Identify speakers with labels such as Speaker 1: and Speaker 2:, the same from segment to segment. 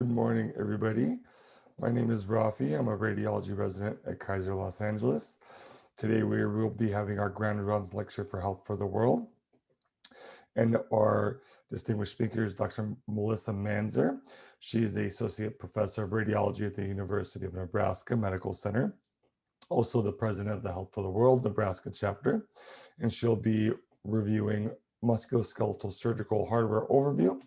Speaker 1: Good morning, everybody. My name is Rafi. I'm a radiology resident at Kaiser Los Angeles. Today we will be having our Grand Rounds lecture for Health for the World. And our distinguished speaker is Dr. Melissa Manzer. She is the Associate Professor of Radiology at the University of Nebraska Medical Center, also the President of the Health for the World Nebraska chapter. And she'll be reviewing musculoskeletal surgical hardware overview.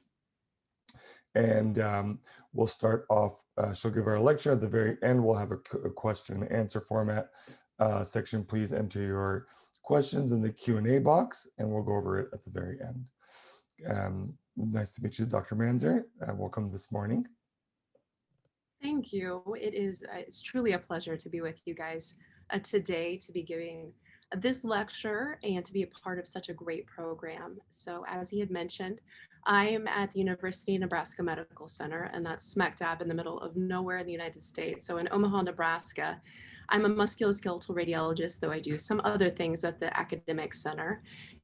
Speaker 1: And we'll start off, she'll give our lecture. At the very end, we'll have a question and answer format section. Please enter your questions in the Q&A box, and we'll go over it at the very end. Nice to meet you, Dr. Manzer. Welcome this morning.
Speaker 2: Thank you. It's truly a pleasure to be with you guys today, to be giving this lecture and to be a part of such a great program. So as he had mentioned, I am at the University of Nebraska Medical Center, and that's smack dab in the middle of nowhere in the United States. So in Omaha, Nebraska. I'm a musculoskeletal radiologist, though I do some other things at the academic center.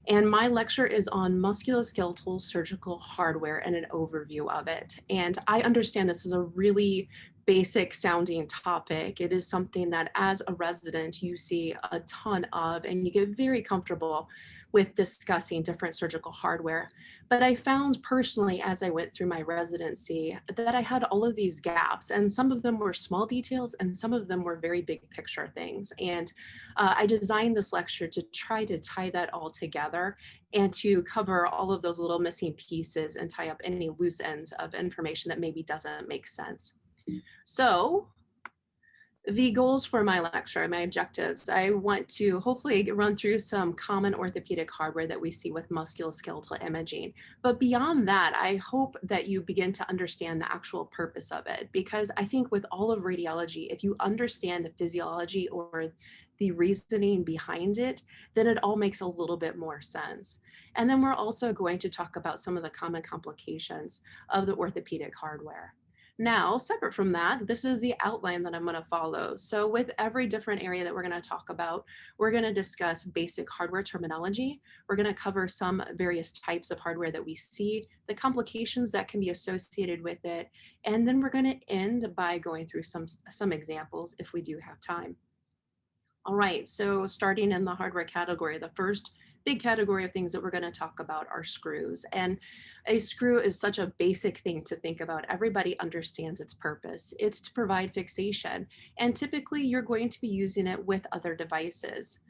Speaker 2: And my lecture is on musculoskeletal surgical hardware and an overview of it. And I understand this is a really basic sounding topic. It is something that as a resident, you see a ton of, and you get very comfortable with discussing different surgical hardware. But I found personally, as I went through my residency, that I had all of these gaps, and some of them were small details and some of them were very big picture things. And I designed this lecture to try to tie that all together and to cover all of those little missing pieces and tie up any loose ends of information that maybe doesn't make sense. So the goals for my lecture, my objectives, I want to hopefully run through some common orthopedic hardware that we see with musculoskeletal imaging. But beyond that, I hope that you begin to understand the actual purpose of it, because I think with all of radiology, if you understand the physiology or the reasoning behind it, then it all makes a little bit more sense. And then we're also going to talk about some of the common complications of the orthopedic hardware. Now, separate from that, this is the outline that I'm going to follow. So with every different area that we're going to talk about, we're going to discuss basic hardware terminology. We're going to cover some various types of hardware that we see, the complications that can be associated with it, and then we're going to end by going through some examples if we do have time. All right, so starting in the hardware category, the first big category of things that we're going to talk about are screws. And a screw is such a basic thing to think about. Everybody understands its purpose. It's to provide fixation. And typically you're going to be using it with other devices.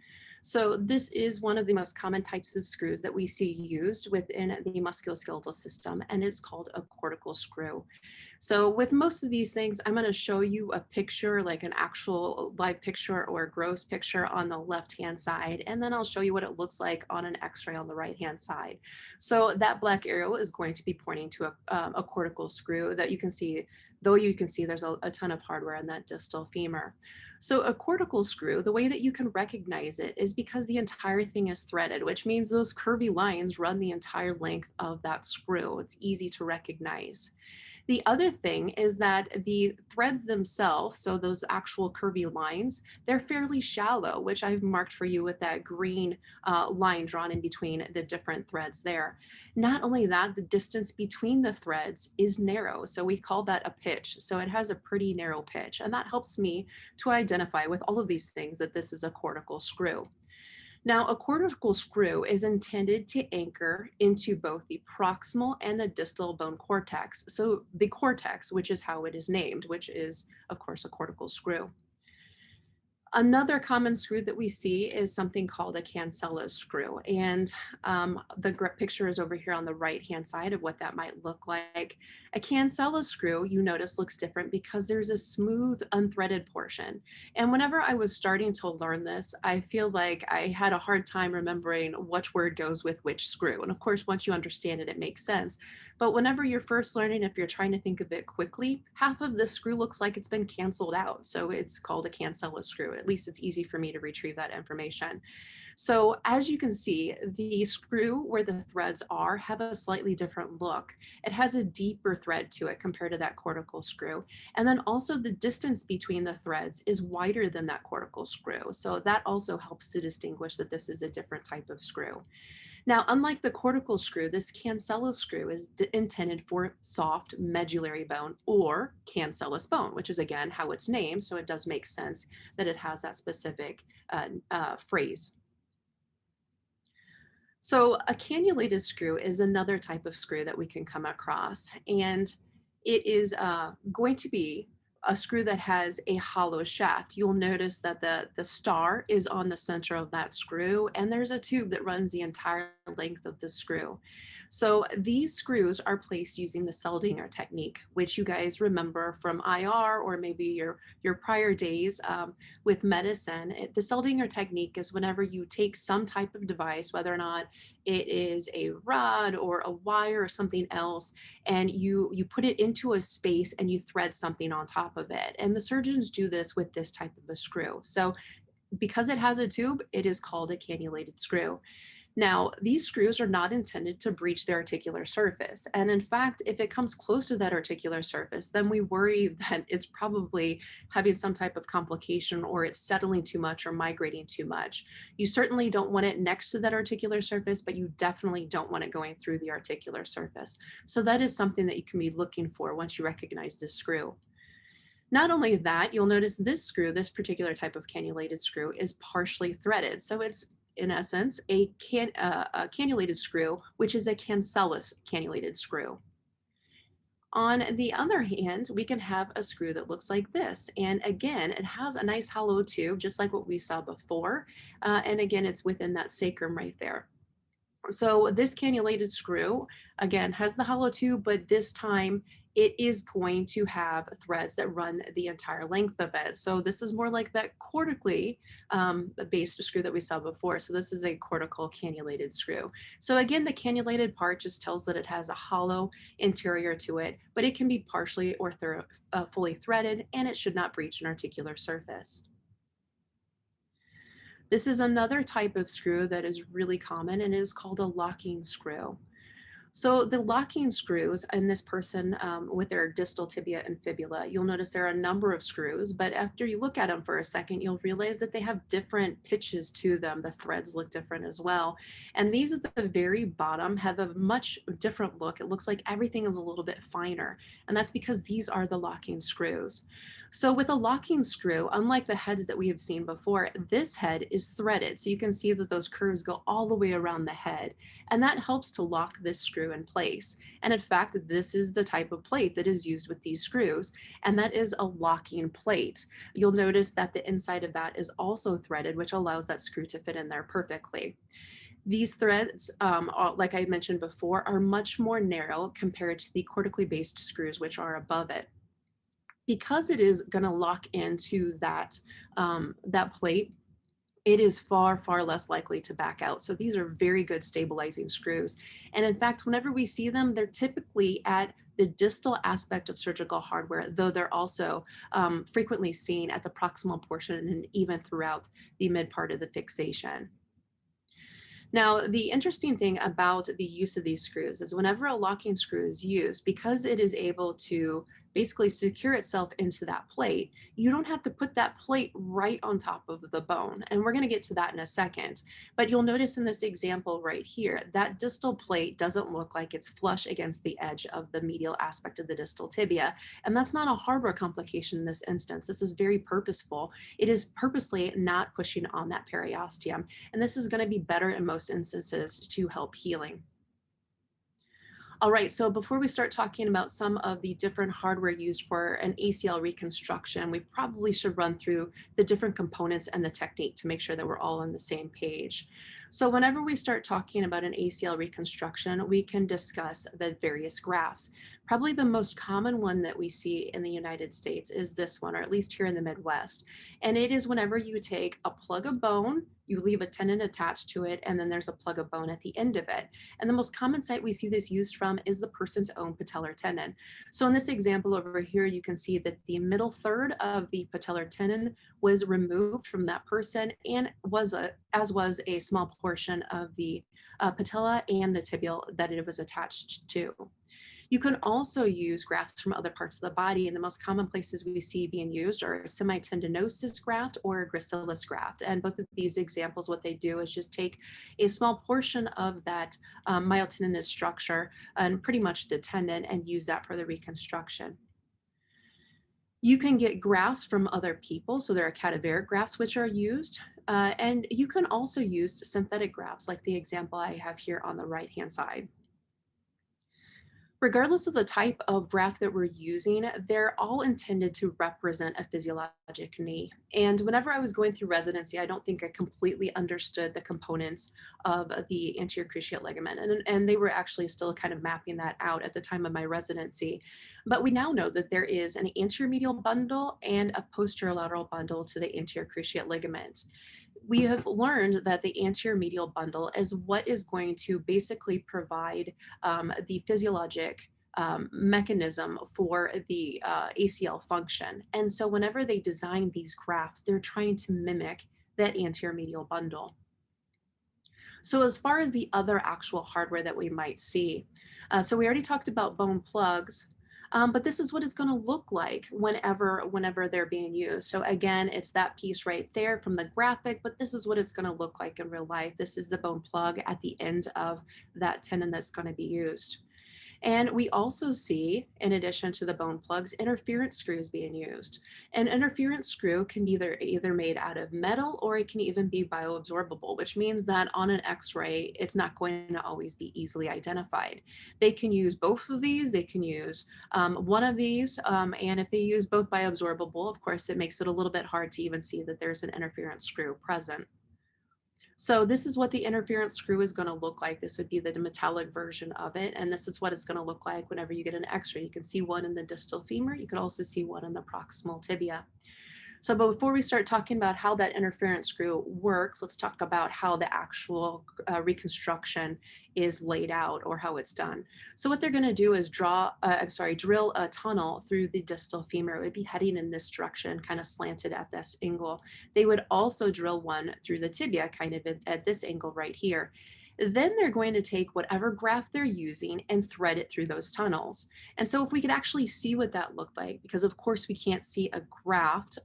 Speaker 2: So this is one of the most common types of screws that we see used within the musculoskeletal system, and it's called a cortical screw. So with most of these things, I'm going to show you a picture, like an actual live picture or a gross picture on the left-hand side, and then I'll show you what it looks like on an x-ray on the right-hand side. So that black arrow is going to be pointing to a cortical screw that you can see, though you can see there's a ton of hardware in that distal femur. So a cortical screw, the way that you can recognize it is because the entire thing is threaded, which means those curvy lines run the entire length of that screw. It's easy to recognize. The other thing is that the threads themselves, so those actual curvy lines, they're fairly shallow, which I've marked for you with that green line drawn in between the different threads there. Not only that, the distance between the threads is narrow, so we call that a pitch. So it has a pretty narrow pitch, and that helps me to identify with all of these things that this is a cortical screw. Now, a cortical screw is intended to anchor into both the proximal and the distal bone cortex. So the cortex, which is how it is named, which is, of course, a cortical screw. Another common screw that we see is something called a cancella screw. And the picture is over here on the right-hand side of what that might look like. A cancella screw, you notice, looks different because there's a smooth, unthreaded portion. And whenever I was starting to learn this, I feel like I had a hard time remembering which word goes with which screw. And of course, once you understand it, it makes sense. But whenever you're first learning, if you're trying to think of it quickly, half of the screw looks like it's been canceled out. So it's called a cancella screw. At least it's easy for me to retrieve that information. So as you can see, the screw where the threads are have a slightly different look. It has a deeper thread to it compared to that cortical screw. And then also the distance between the threads is wider than that cortical screw. So that also helps to distinguish that this is a different type of screw. Now, unlike the cortical screw, this cancellous screw is intended for soft medullary bone or cancellous bone, which is again how it's named. So it does make sense that it has that specific phrase. So a cannulated screw is another type of screw that we can come across, and it is going to be a screw that has a hollow shaft. You'll notice that the star is on the center of that screw, and there's a tube that runs the entire length of the screw. So these screws are placed using the Seldinger technique, which you guys remember from IR or maybe your prior days with medicine. The Seldinger technique is whenever you take some type of device, whether or not it is a rod or a wire or something else, and you put it into a space and you thread something on top of it. And the surgeons do this with this type of a screw. So because it has a tube, it is called a cannulated screw. Now, these screws are not intended to breach the articular surface. And in fact, if it comes close to that articular surface, then we worry that it's probably having some type of complication or it's settling too much or migrating too much. You certainly don't want it next to that articular surface, but you definitely don't want it going through the articular surface. So that is something that you can be looking for once you recognize this screw. Not only that, you'll notice this screw, this particular type of cannulated screw, is partially threaded. So it's in essence a cannulated screw, which is a cancellous cannulated screw. On the other hand, we can have a screw that looks like this. And again, it has a nice hollow tube, just like what we saw before. And again, it's within that sacrum right there. So this cannulated screw, again, has the hollow tube, but this time it is going to have threads that run the entire length of it. So this is more like that cortically based screw that we saw before. So this is a cortical cannulated screw. So again, the cannulated part just tells that it has a hollow interior to it, but it can be partially or fully threaded, and it should not breach an articular surface. This is another type of screw that is really common, and it is called a locking screw. So the locking screws in this person with their distal tibia and fibula, you'll notice there are a number of screws, but after you look at them for a second, you'll realize that they have different pitches to them. The threads look different as well. And these at the very bottom have a much different look. It looks like everything is a little bit finer, and that's because these are the locking screws. So with a locking screw, unlike the heads that we have seen before, this head is threaded. So you can see that those curves go all the way around the head, and that helps to lock this screw in place. And in fact, this is the type of plate that is used with these screws, and that is a locking plate. You'll notice that the inside of that is also threaded, which allows that screw to fit in there perfectly. These threads, like I mentioned before, are much more narrow compared to the cortically based screws, which are above it. Because it is going to lock into that plate, it is far, far less likely to back out. So these are very good stabilizing screws. And in fact, whenever we see them, they're typically at the distal aspect of surgical hardware, though they're also frequently seen at the proximal portion and even throughout the mid part of the fixation. Now, the interesting thing about the use of these screws is whenever a locking screw is used, because it is able to basically secure itself into that plate, you don't have to put that plate right on top of the bone. And we're going to get to that in a second. But you'll notice in this example right here, that distal plate doesn't look like it's flush against the edge of the medial aspect of the distal tibia. And that's not a hardware complication in this instance. This is very purposeful. It is purposely not pushing on that periosteum. And this is going to be better in most instances to help healing. All right, so before we start talking about some of the different hardware used for an ACL reconstruction, we probably should run through the different components and the technique to make sure that we're all on the same page. So whenever we start talking about an ACL reconstruction, we can discuss the various grafts. Probably the most common one that we see in the United States is this one, or at least here in the Midwest. And it is whenever you take a plug of bone, you leave a tendon attached to it, and then there's a plug of bone at the end of it. And the most common site we see this used from is the person's own patellar tendon. So in this example over here, you can see that the middle third of the patellar tendon was removed from that person, and as was a small portion of the patella and the tibial that it was attached to. You can also use grafts from other parts of the body, and the most common places we see being used are a semitendinosus graft or a gracilis graft. And both of these examples, what they do is just take a small portion of that myotendinous structure and pretty much the tendon and use that for the reconstruction. You can get grafts from other people, so there are cadaveric grafts which are used, and you can also use synthetic grafts like the example I have here on the right-hand side. Regardless of the type of graft that we're using, they're all intended to represent a physiologic knee. And whenever I was going through residency, I don't think I completely understood the components of the anterior cruciate ligament. And they were actually still kind of mapping that out at the time of my residency. But we now know that there is an anterior medial bundle and a posterior lateral bundle to the anterior cruciate ligament. We have learned that the anterior medial bundle is what is going to basically provide the physiologic mechanism for the ACL function. And so whenever they design these grafts, they're trying to mimic that anterior medial bundle. So as far as the other actual hardware that we might see, so we already talked about bone plugs, but this is what it's going to look like whenever they're being used. So again, it's that piece right there from the graphic, but this is what it's going to look like in real life. This is the bone plug at the end of that tendon that's going to be used. And we also see, in addition to the bone plugs, interference screws being used. An interference screw can be either made out of metal or it can even be bioabsorbable, which means that on an x-ray, it's not going to always be easily identified. They can use both of these, they can use one of these, and if they use both bioabsorbable, of course, it makes it a little bit hard to even see that there's an interference screw present. So this is what the interference screw is going to look like. This would be the metallic version of it. And this is what it's going to look like whenever you get an x-ray. You can see one in the distal femur. You could also see one in the proximal tibia. So before we start talking about how that interference screw works, let's talk about how the actual reconstruction is laid out or how it's done. So what they're going to do is drill a tunnel through the distal femur. It would be heading in this direction, kind of slanted at this angle. They would also drill one through the tibia, kind of at this angle right here. Then they're going to take whatever graft they're using and thread it through those tunnels. And so if we could actually see what that looked like, because of course we can't see a graft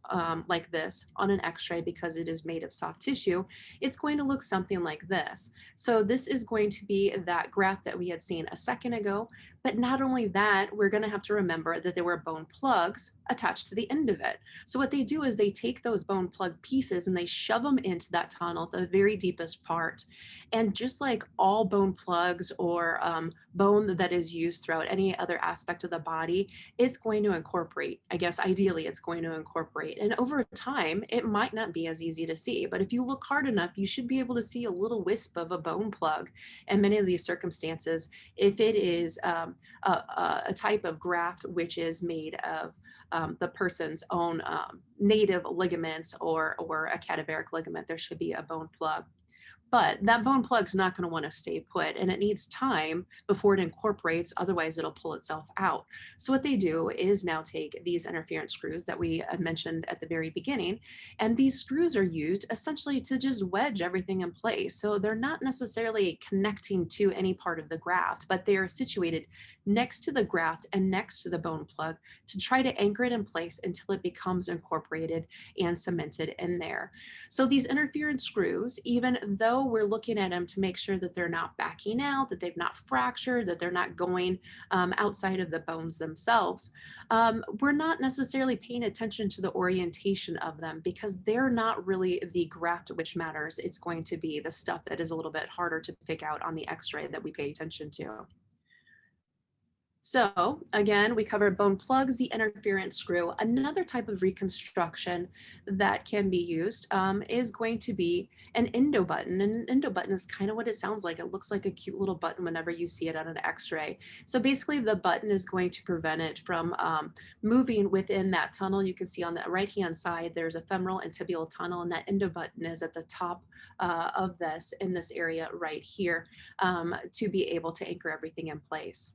Speaker 2: like this on an x-ray because it is made of soft tissue, it's going to look something like this. So this is going to be that graft that we had seen a second ago, but not only that, we're going to have to remember that there were bone plugs attached to the end of it. So what they do is they take those bone plug pieces and they shove them into that tunnel, the very deepest part. And just like all bone plugs or bone that is used throughout any other aspect of the body, it's going to incorporate. I guess ideally it's going to incorporate. And over time, it might not be as easy to see, but if you look hard enough, you should be able to see a little wisp of a bone plug. In many of these circumstances, if it is a type of graft which is made of the person's own native ligaments or a cadaveric ligament, there should be a bone plug. But that bone plug's not going to want to stay put, and it needs time before it incorporates, otherwise it'll pull itself out. So what they do is now take these interference screws that we mentioned at the very beginning, and these screws are used essentially to just wedge everything in place. So they're not necessarily connecting to any part of the graft, but they are situated next to the graft and next to the bone plug to try to anchor it in place until it becomes incorporated and cemented in there. So these interference screws, even though we're looking at them to make sure that they're not backing out, that they've not fractured, that they're not going outside of the bones themselves, we're not necessarily paying attention to the orientation of them because they're not really the graft which matters. It's going to be the stuff that is a little bit harder to pick out on the x-ray that we pay attention to. So again, we covered bone plugs, the interference screw. Another type of reconstruction that can be used is going to be an endobutton. And an endobutton is kind of what it sounds like. It looks like a cute little button whenever you see it on an x-ray. So basically the button is going to prevent it from moving within that tunnel. You can see on the right-hand side, there's a femoral and tibial tunnel, and that endobutton is at the top of this in this area right here to be able to anchor everything in place.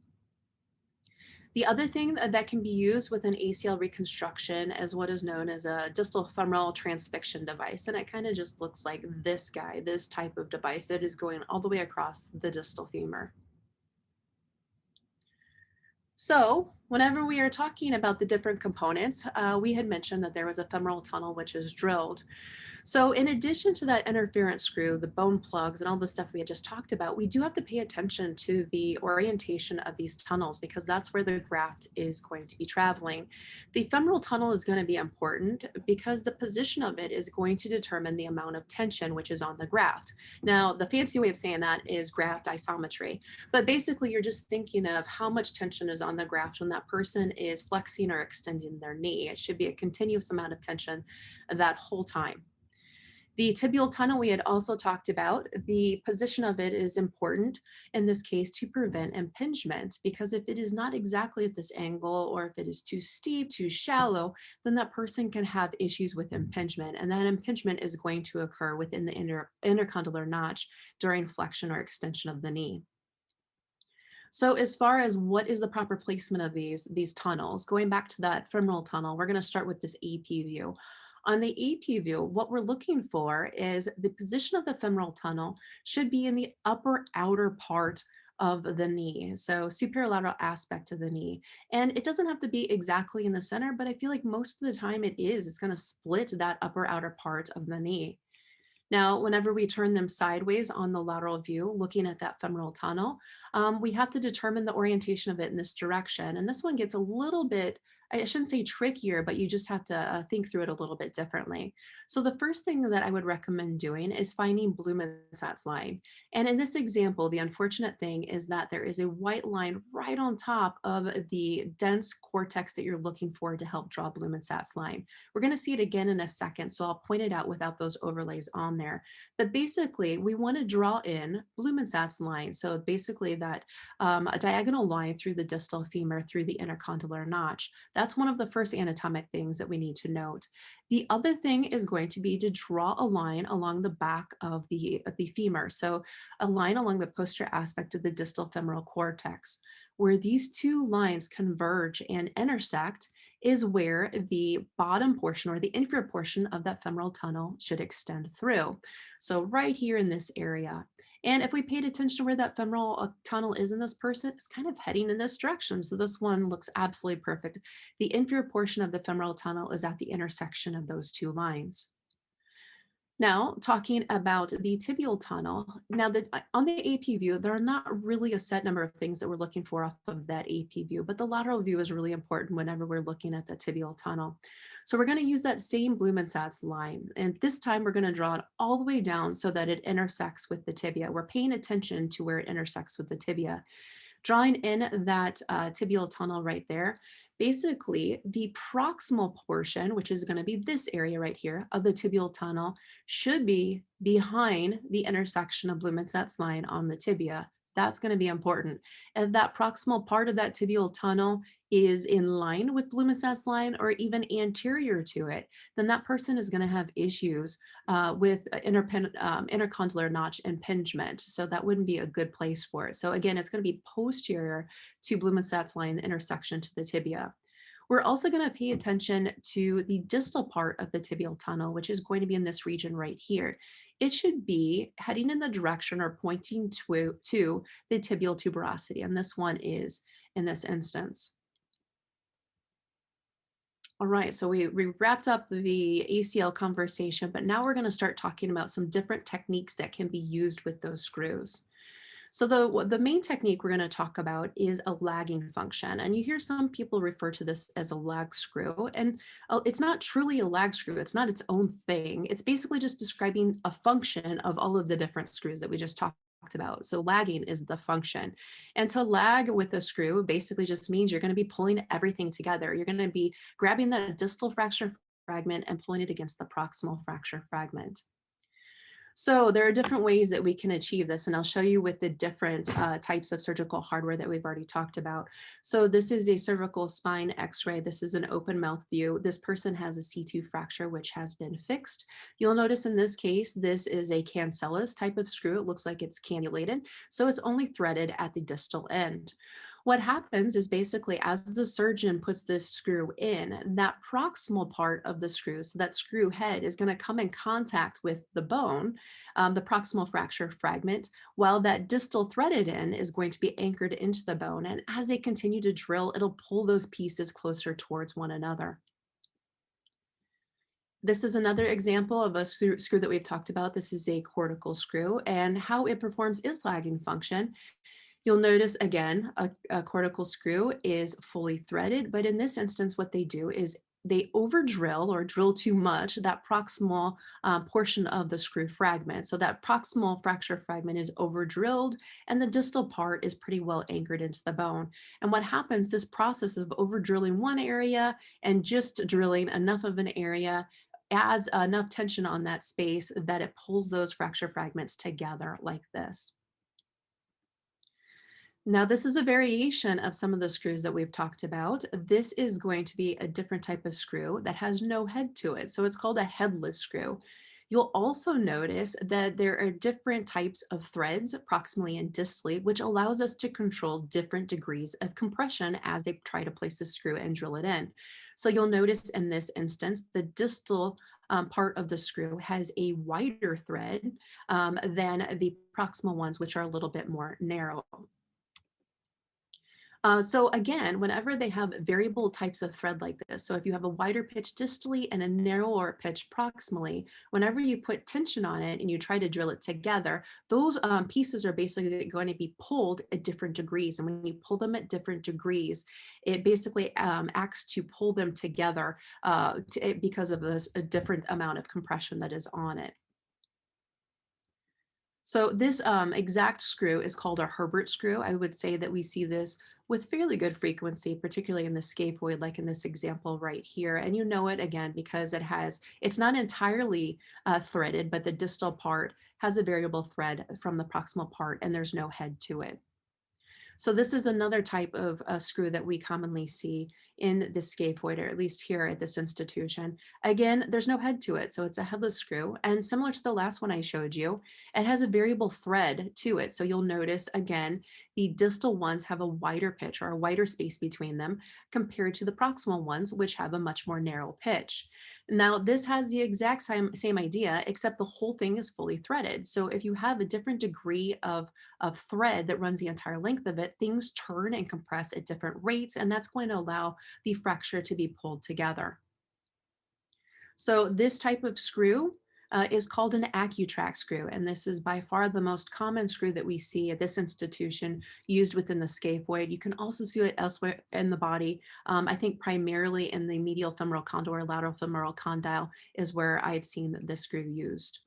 Speaker 2: The other thing that can be used with an ACL reconstruction is what is known as a distal femoral transfixion device. And it kind of just looks like this guy, this type of device that is going all the way across the distal femur. So, whenever we are talking about the different components, we had mentioned that there was a femoral tunnel which is drilled. So, in addition to that interference screw, the bone plugs, and all the stuff we had just talked about, we do have to pay attention to the orientation of these tunnels because that's where the graft is going to be traveling. The femoral tunnel is going to be important because the position of it is going to determine the amount of tension which is on the graft. Now, the fancy way of saying that is graft isometry, but basically, you're just thinking of how much tension is on the graft when that person is flexing or extending their knee. It should be a continuous amount of tension that whole time. The tibial tunnel we had also talked about, the position of it is important in this case to prevent impingement because if it is not exactly at this angle or if it is too steep, too shallow, then that person can have issues with impingement and that impingement is going to occur within the intercondylar notch during flexion or extension of the knee. So as far as what is the proper placement of these tunnels, going back to that femoral tunnel, we're going to start with this AP view. On the AP view, what we're looking for is the position of the femoral tunnel should be in the upper outer part of the knee. So superior lateral aspect of the knee. And it doesn't have to be exactly in the center, but I feel like most of the time it is. It's going to split that upper outer part of the knee. Now, whenever we turn them sideways on the lateral view, looking at that femoral tunnel, we have to determine the orientation of it in this direction. And this one gets a little bit, I shouldn't say trickier, but you just have to think through it a little bit differently. So the first thing that I would recommend doing is finding Blumenstadt's line. And in this example, the unfortunate thing is that there is a white line right on top of the dense cortex that you're looking for to help draw Blumenstadt's line. We're going to see it again in a second, so I'll point it out without those overlays on there. But basically, we want to draw in Blumenstadt's line. So basically that a diagonal line through the distal femur through the intercondylar notch. That's one of the first anatomic things that we need to note. The other thing is going to be to draw a line along the back of the femur. So a line along the posterior aspect of the distal femoral cortex. Where these two lines converge and intersect is where the bottom portion or the inferior portion of that femoral tunnel should extend through. So right here in this area. And if we paid attention to where that femoral tunnel is in this person, it's kind of heading in this direction. So this one looks absolutely perfect. The inferior portion of the femoral tunnel is at the intersection of those two lines. Now, talking about the tibial tunnel, now that on the AP view, there are not really a set number of things that we're looking for off of that AP view, but the lateral view is really important whenever we're looking at the tibial tunnel. So we're going to use that same Blumenstadt's line, and this time we're going to draw it all the way down so that it intersects with the tibia. We're paying attention to where it intersects with the tibia. Drawing in that tibial tunnel right there, basically the proximal portion, which is going to be this area right here of the tibial tunnel, should be behind the intersection of Blumenstadt's line on the tibia. That's going to be important. If that proximal part of that tibial tunnel is in line with Blumenstadt's line or even anterior to it, then that person is going to have issues with intercondylar notch impingement. So that wouldn't be a good place for it. So again, it's going to be posterior to Blumenstadt's line, the intersection to the tibia. We're also going to pay attention to the distal part of the tibial tunnel, which is going to be in this region right here. It should be heading in the direction or pointing to the tibial tuberosity, and this one is in this instance. All right, so we wrapped up the ACL conversation, but now we're going to start talking about some different techniques that can be used with those screws. So the main technique we're going to talk about is a lagging function. And you hear some people refer to this as a lag screw. And it's not truly a lag screw. It's not its own thing. It's basically just describing a function of all of the different screws that we just talked about. So lagging is the function. And to lag with a screw basically just means you're going to be pulling everything together. You're going to be grabbing that distal fracture fragment and pulling it against the proximal fracture fragment. So there are different ways that we can achieve this, and I'll show you with the different types of surgical hardware that we've already talked about. So this is a cervical spine x-ray. This is an open mouth view. This person has a C2 fracture, which has been fixed. You'll notice in this case, this is a cancellous type of screw. It looks like it's cannulated, so it's only threaded at the distal end. What happens is basically as the surgeon puts this screw in, that proximal part of the screw, so that screw head is going to come in contact with the bone, the proximal fracture fragment, while that distal threaded end is going to be anchored into the bone. And as they continue to drill, it'll pull those pieces closer towards one another. This is another example of a screw that we've talked about. This is a cortical screw, and how it performs its lagging function. You'll notice again, a cortical screw is fully threaded, but in this instance, what they do is they over drill or drill too much that proximal portion of the screw fragment. So that proximal fracture fragment is over drilled and the distal part is pretty well anchored into the bone. And what happens, this process of over drilling one area and just drilling enough of an area adds enough tension on that space that it pulls those fracture fragments together like this. Now, this is a variation of some of the screws that we've talked about. This is going to be a different type of screw that has no head to it. So it's called a headless screw. You'll also notice that there are different types of threads, proximally and distally, which allows us to control different degrees of compression as they try to place the screw and drill it in. So you'll notice in this instance, the distal part of the screw has a wider thread than the proximal ones, which are a little bit more narrow. So again, whenever they have variable types of thread like this, so if you have a wider pitch distally and a narrower pitch proximally, whenever you put tension on it and you try to drill it together, those pieces are basically going to be pulled at different degrees. And when you pull them at different degrees, it basically acts to pull them together because of this a different amount of compression that is on it. So this exact screw is called a Herbert screw. I would say that we see this with fairly good frequency, particularly in the scaphoid, like in this example right here. And you know it again because it's not entirely threaded, but the distal part has a variable thread from the proximal part and there's no head to it. So this is another type of screw that we commonly see in the scaphoid, or at least here at this institution. Again, there's no head to it, so it's a headless screw. And similar to the last one I showed you, it has a variable thread to it. So you'll notice, again, the distal ones have a wider pitch or a wider space between them compared to the proximal ones, which have a much more narrow pitch. Now, this has the exact same idea, except the whole thing is fully threaded. So if you have a different degree of thread that runs the entire length of it, things turn and compress at different rates, and that's going to allow the fracture to be pulled together. So this type of screw is called an AccuTrack screw, and this is by far the most common screw that we see at this institution used within the scaphoid. You can also see it elsewhere in the body. I think primarily in the medial femoral condyle or lateral femoral condyle is where I've seen this screw used.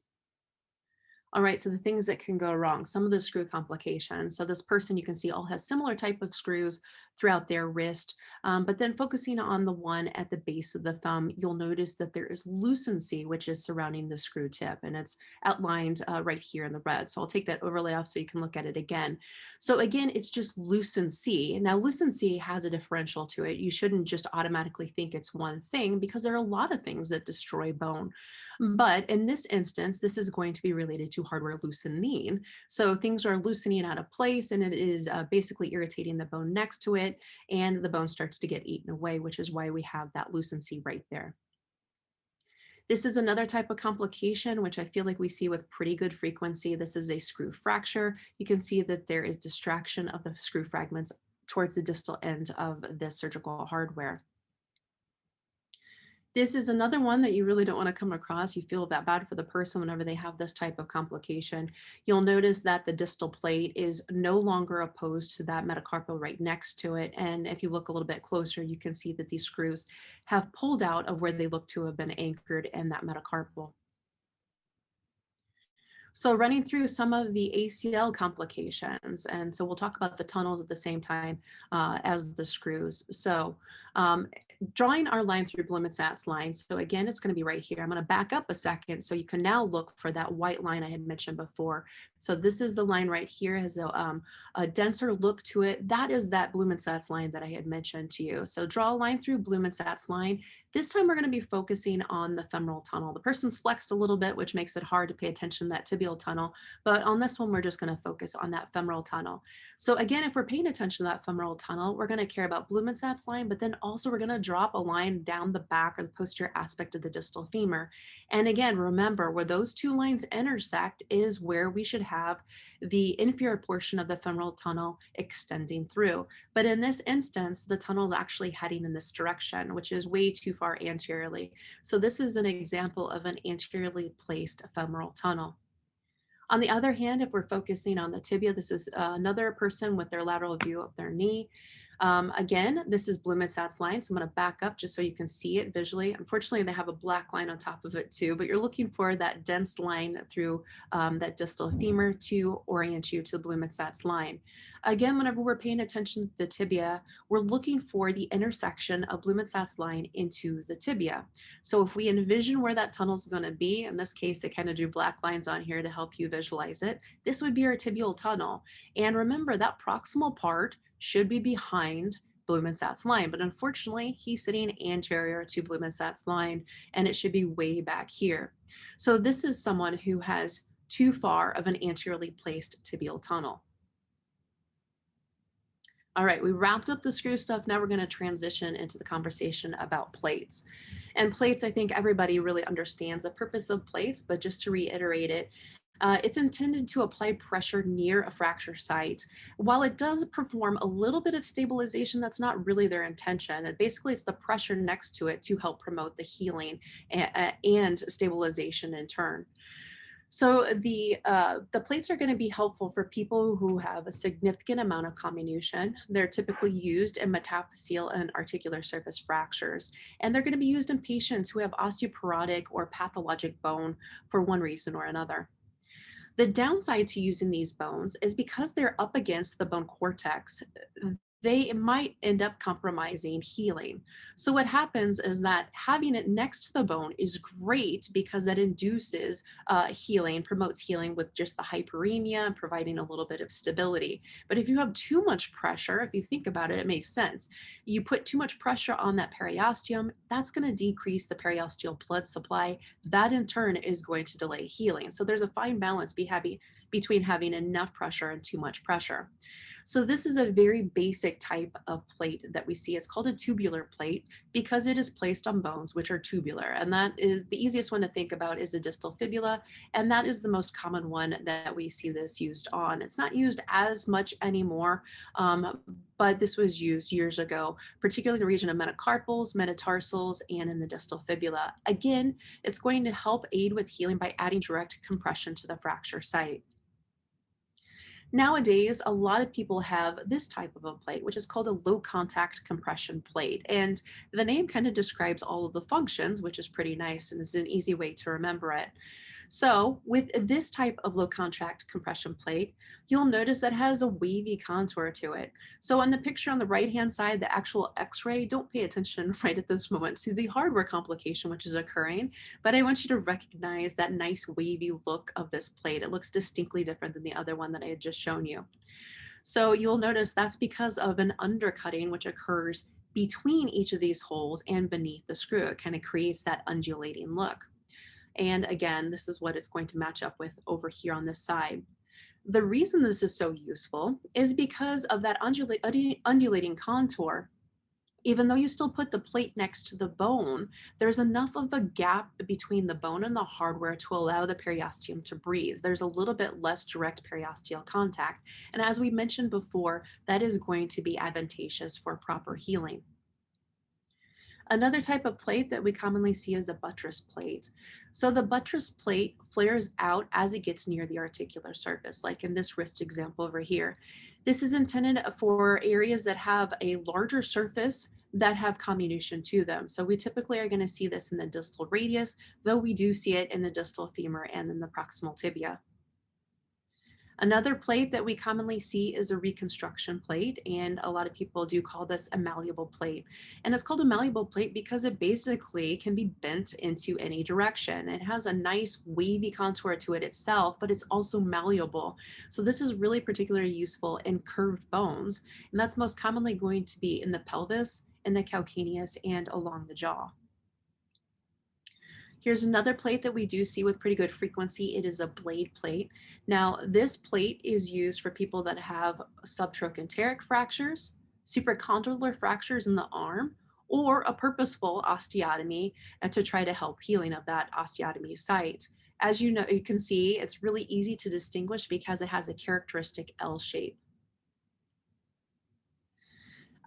Speaker 2: All right, so the things that can go wrong, some of the screw complications. So this person you can see all has similar type of screws throughout their wrist, but then focusing on the one at the base of the thumb, you'll notice that there is lucency, which is surrounding the screw tip, and it's outlined right here in the red. So I'll take that overlay off so you can look at it again. So again, it's just lucency. Now lucency has a differential to it. You shouldn't just automatically think it's one thing because there are a lot of things that destroy bone. But in this instance, this is going to be related to hardware loosening. So things are loosening out of place and it is basically irritating the bone next to it and the bone starts to get eaten away, which is why we have that lucency right there. This is another type of complication, which I feel like we see with pretty good frequency. This is a screw fracture. You can see that there is distraction of the screw fragments towards the distal end of this surgical hardware. This is another one that you really don't want to come across. You feel that bad for the person whenever they have this type of complication. You'll notice that the distal plate is no longer opposed to that metacarpal right next to it. And if you look a little bit closer, you can see that these screws have pulled out of where they look to have been anchored in that metacarpal. So running through some of the ACL complications, and so we'll talk about the tunnels at the same time as the screws. So drawing our line through Blumensatz's line. So again, it's going to be right here. I'm going to back up a second so you can now look for that white line I had mentioned before. So this is the line right here, has a denser look to it. That is that Blumensatz's line that I had mentioned to you. So draw a line through Blumensatz's line. This time we're going to be focusing on the femoral tunnel. The person's flexed a little bit, which makes it hard to pay attention to that tibial tunnel. But on this one, we're just going to focus on that femoral tunnel. So again, if we're paying attention to that femoral tunnel, we're going to care about Blumenstadt's line, but then also we're going to drop a line down the back or the posterior aspect of the distal femur. And again, remember where those two lines intersect is where we should have the inferior portion of the femoral tunnel extending through. But in this instance, the tunnel is actually heading in this direction, which is way too far anteriorly. So this is an example of an anteriorly placed femoral tunnel. On the other hand, if we're focusing on the tibia, this is another person with their lateral view of their knee. Again, this is Blumenstadt's line, so I'm going to back up just so you can see it visually. Unfortunately, they have a black line on top of it too, but you're looking for that dense line through that distal femur to orient you to Blumenstadt's line. Again, whenever we're paying attention to the tibia, we're looking for the intersection of Blumenstadt's line into the tibia. So if we envision where that tunnel is going to be, in this case, they kind of do black lines on here to help you visualize it. This would be our tibial tunnel. And remember that proximal part should be behind Blumenstadt's line, but unfortunately he's sitting anterior to Blumenstadt's line and it should be way back here. So this is someone who has too far of an anteriorly placed tibial tunnel. All right, we wrapped up the screw stuff. Now we're going to transition into the conversation about plates. And plates, I think everybody really understands the purpose of plates, but just to reiterate it, it's intended to apply pressure near a fracture site. While it does perform a little bit of stabilization, that's not really their intention. Basically, it's the pressure next to it to help promote the healing and stabilization in turn. So the plates are going to be helpful for people who have a significant amount of comminution. They're typically used in metaphyseal and articular surface fractures, and they're going to be used in patients who have osteoporotic or pathologic bone for one reason or another. The downside to using these bones is because they're up against the bone cortex, they might end up compromising healing. So what happens is that having it next to the bone is great because that induces healing, promotes healing with just the hyperemia and providing a little bit of stability. But if you have too much pressure, if you think about it, it makes sense. You put too much pressure on that periosteum, that's going to decrease the periosteal blood supply. That in turn is going to delay healing. So there's a fine balance between having enough pressure and too much pressure. So this is a very basic type of plate that we see. It's called a tubular plate because it is placed on bones which are tubular. And that is the easiest one to think about is the distal fibula. And that is the most common one that we see this used on. It's not used as much anymore, but this was used years ago, particularly in the region of metacarpals, metatarsals, and in the distal fibula. Again, it's going to help aid with healing by adding direct compression to the fracture site. Nowadays, a lot of people have this type of a plate, which is called a low contact compression plate. And the name kind of describes all of the functions, which is pretty nice and is an easy way to remember it. So with this type of low contact compression plate, you'll notice that it has a wavy contour to it. So on the picture on the right-hand side, the actual x-ray, don't pay attention right at this moment to the hardware complication which is occurring, but I want you to recognize that nice wavy look of this plate. It looks distinctly different than the other one that I had just shown you. So you'll notice that's because of an undercutting which occurs between each of these holes and beneath the screw. It kind of creates that undulating look. And again, this is what it's going to match up with over here on this side. The reason this is so useful is because of that undulating contour. Even though you still put the plate next to the bone, there's enough of a gap between the bone and the hardware to allow the periosteum to breathe. There's a little bit less direct periosteal contact. And as we mentioned before, that is going to be advantageous for proper healing. Another type of plate that we commonly see is a buttress plate. So the buttress plate flares out as it gets near the articular surface, like in this wrist example over here. This is intended for areas that have a larger surface that have comminution to them. So we typically are going to see this in the distal radius, though we do see it in the distal femur and in the proximal tibia. Another plate that we commonly see is a reconstruction plate, and a lot of people do call this a malleable plate. And it's called a malleable plate because it basically can be bent into any direction. It has a nice wavy contour to it itself, but it's also malleable. So this is really particularly useful in curved bones, and that's most commonly going to be in the pelvis, in the calcaneus, and along the jaw. Here's another plate that we do see with pretty good frequency. It is a blade plate. Now, this plate is used for people that have subtrochanteric fractures, supracondylar fractures in the arm, or a purposeful osteotomy to try to help healing of that osteotomy site. As you know, you can see it's really easy to distinguish because it has a characteristic L shape.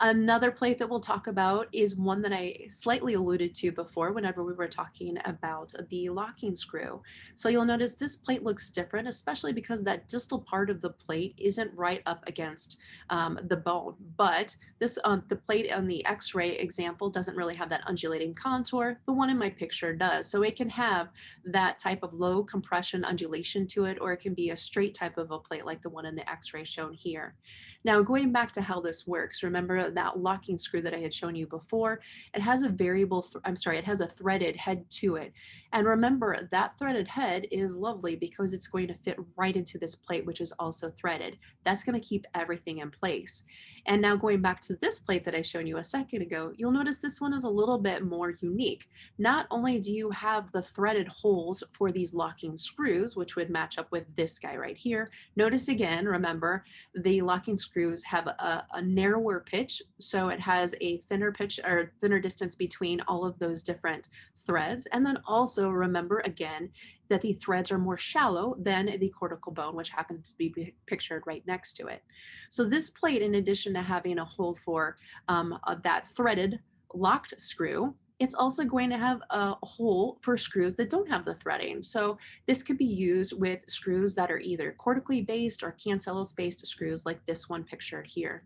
Speaker 2: Another plate that we'll talk about is one that I slightly alluded to before whenever we were talking about the locking screw. So you'll notice this plate looks different, especially because that distal part of the plate isn't right up against the bone. But this the plate on the X-ray example doesn't really have that undulating contour. The one in my picture does. So it can have that type of low compression undulation to it, or it can be a straight type of a plate like the one in the X-ray shown here. Now, going back to how this works, remember that locking screw that I had shown you before? It has a it has a threaded head to it. And remember, that threaded head is lovely because it's going to fit right into this plate, which is also threaded. That's going to keep everything in place. And now going back to this plate that I showed you a second ago, you'll notice this one is a little bit more unique. Not only do you have the threaded holes for these locking screws, which would match up with this guy right here. Notice again, remember, the locking screws have a narrower pitch, so it has a thinner pitch or thinner distance between all of those different threads. And then also remember again that the threads are more shallow than the cortical bone, which happens to be pictured right next to it. So this plate, in addition to having a hole for that threaded locked screw, it's also going to have a hole for screws that don't have the threading. So this could be used with screws that are either cortically based or cancellous based screws like this one pictured here.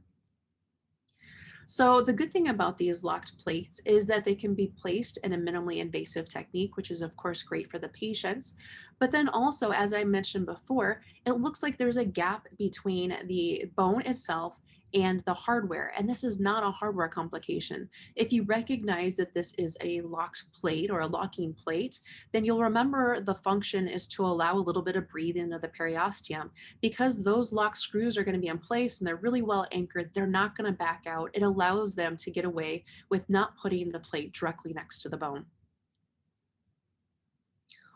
Speaker 2: So the good thing about these locked plates is that they can be placed in a minimally invasive technique, which is of course great for the patients. But then also, as I mentioned before, it looks like there's a gap between the bone itself and the hardware. And this is not a hardware complication. If you recognize that this is a locked plate or a locking plate, then you'll remember the function is to allow a little bit of breathing into the periosteum. Because those lock screws are going to be in place and they're really well anchored, they're not going to back out. It allows them to get away with not putting the plate directly next to the bone.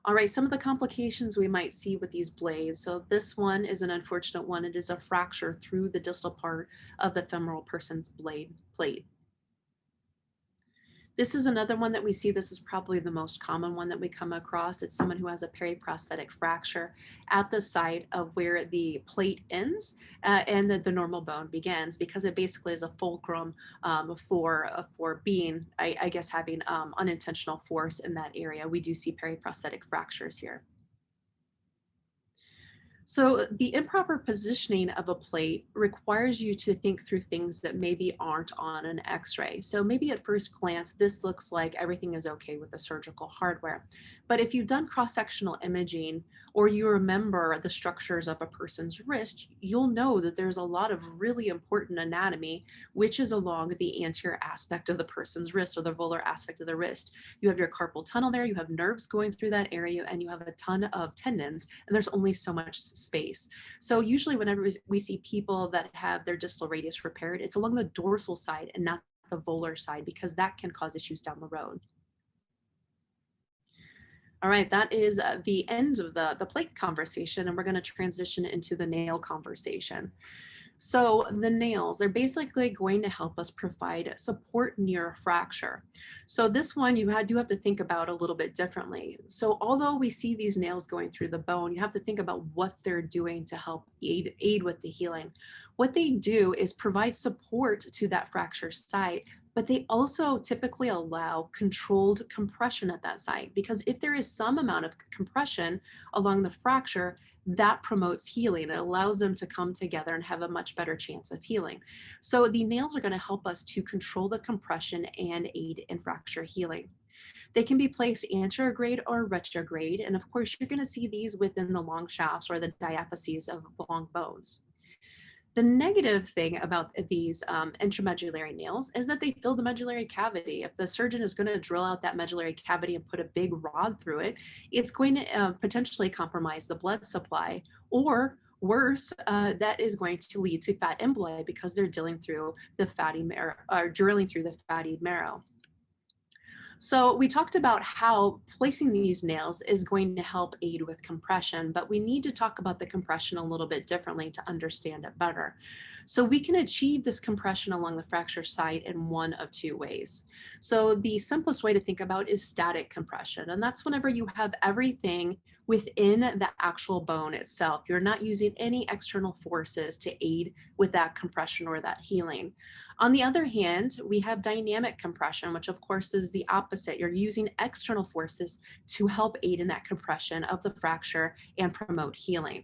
Speaker 2: All right, some of the complications we might see with these blades. So this one is an unfortunate one. It is a fracture through the distal part of the femoral person's blade plate. This is another one that we see. This is probably the most common one that we come across. It's someone who has a periprosthetic fracture at the site of where the plate ends and the normal bone begins, because it basically is a fulcrum for being, I guess, having unintentional force in that area. We do see periprosthetic fractures here. So the improper positioning of a plate requires you to think through things that maybe aren't on an X-ray. So maybe at first glance, this looks like everything is okay with the surgical hardware. But if you've done cross-sectional imaging or you remember the structures of a person's wrist, you'll know that there's a lot of really important anatomy, which is along the anterior aspect of the person's wrist or the volar aspect of the wrist. You have your carpal tunnel there, you have nerves going through that area, and you have a ton of tendons, and there's only so much space. So usually whenever we see people that have their distal radius repaired, it's along the dorsal side and not the volar side, because that can cause issues down the road. All right, that is the end of the plate conversation, and we're going to transition into the nail conversation. So the nails, they're basically going to help us provide support near a fracture. So this one do have to think about a little bit differently. So although we see these nails going through the bone, you have to think about what they're doing to help aid with the healing. What they do is provide support to that fracture site, but they also typically allow controlled compression at that site, because if there is some amount of compression along the fracture, that promotes healing. It allows them to come together and have a much better chance of healing. So the nails are going to help us to control the compression and aid in fracture healing. They can be placed anterograde or retrograde, and of course you're going to see these within the long shafts or the diaphyses of long bones. The negative thing about these intramedullary nails is that they fill the medullary cavity. If the surgeon is going to drill out that medullary cavity and put a big rod through it, it's going to potentially compromise the blood supply, or worse, that is going to lead to fat emboli because they're drilling through the fatty marrow. So we talked about how placing these nails is going to help aid with compression, but we need to talk about the compression a little bit differently to understand it better. So we can achieve this compression along the fracture site in one of two ways. So the simplest way to think about is static compression, and that's whenever you have everything within the actual bone itself. You're not using any external forces to aid with that compression or that healing. On the other hand, we have dynamic compression, which of course is the opposite. You're using external forces to help aid in that compression of the fracture and promote healing.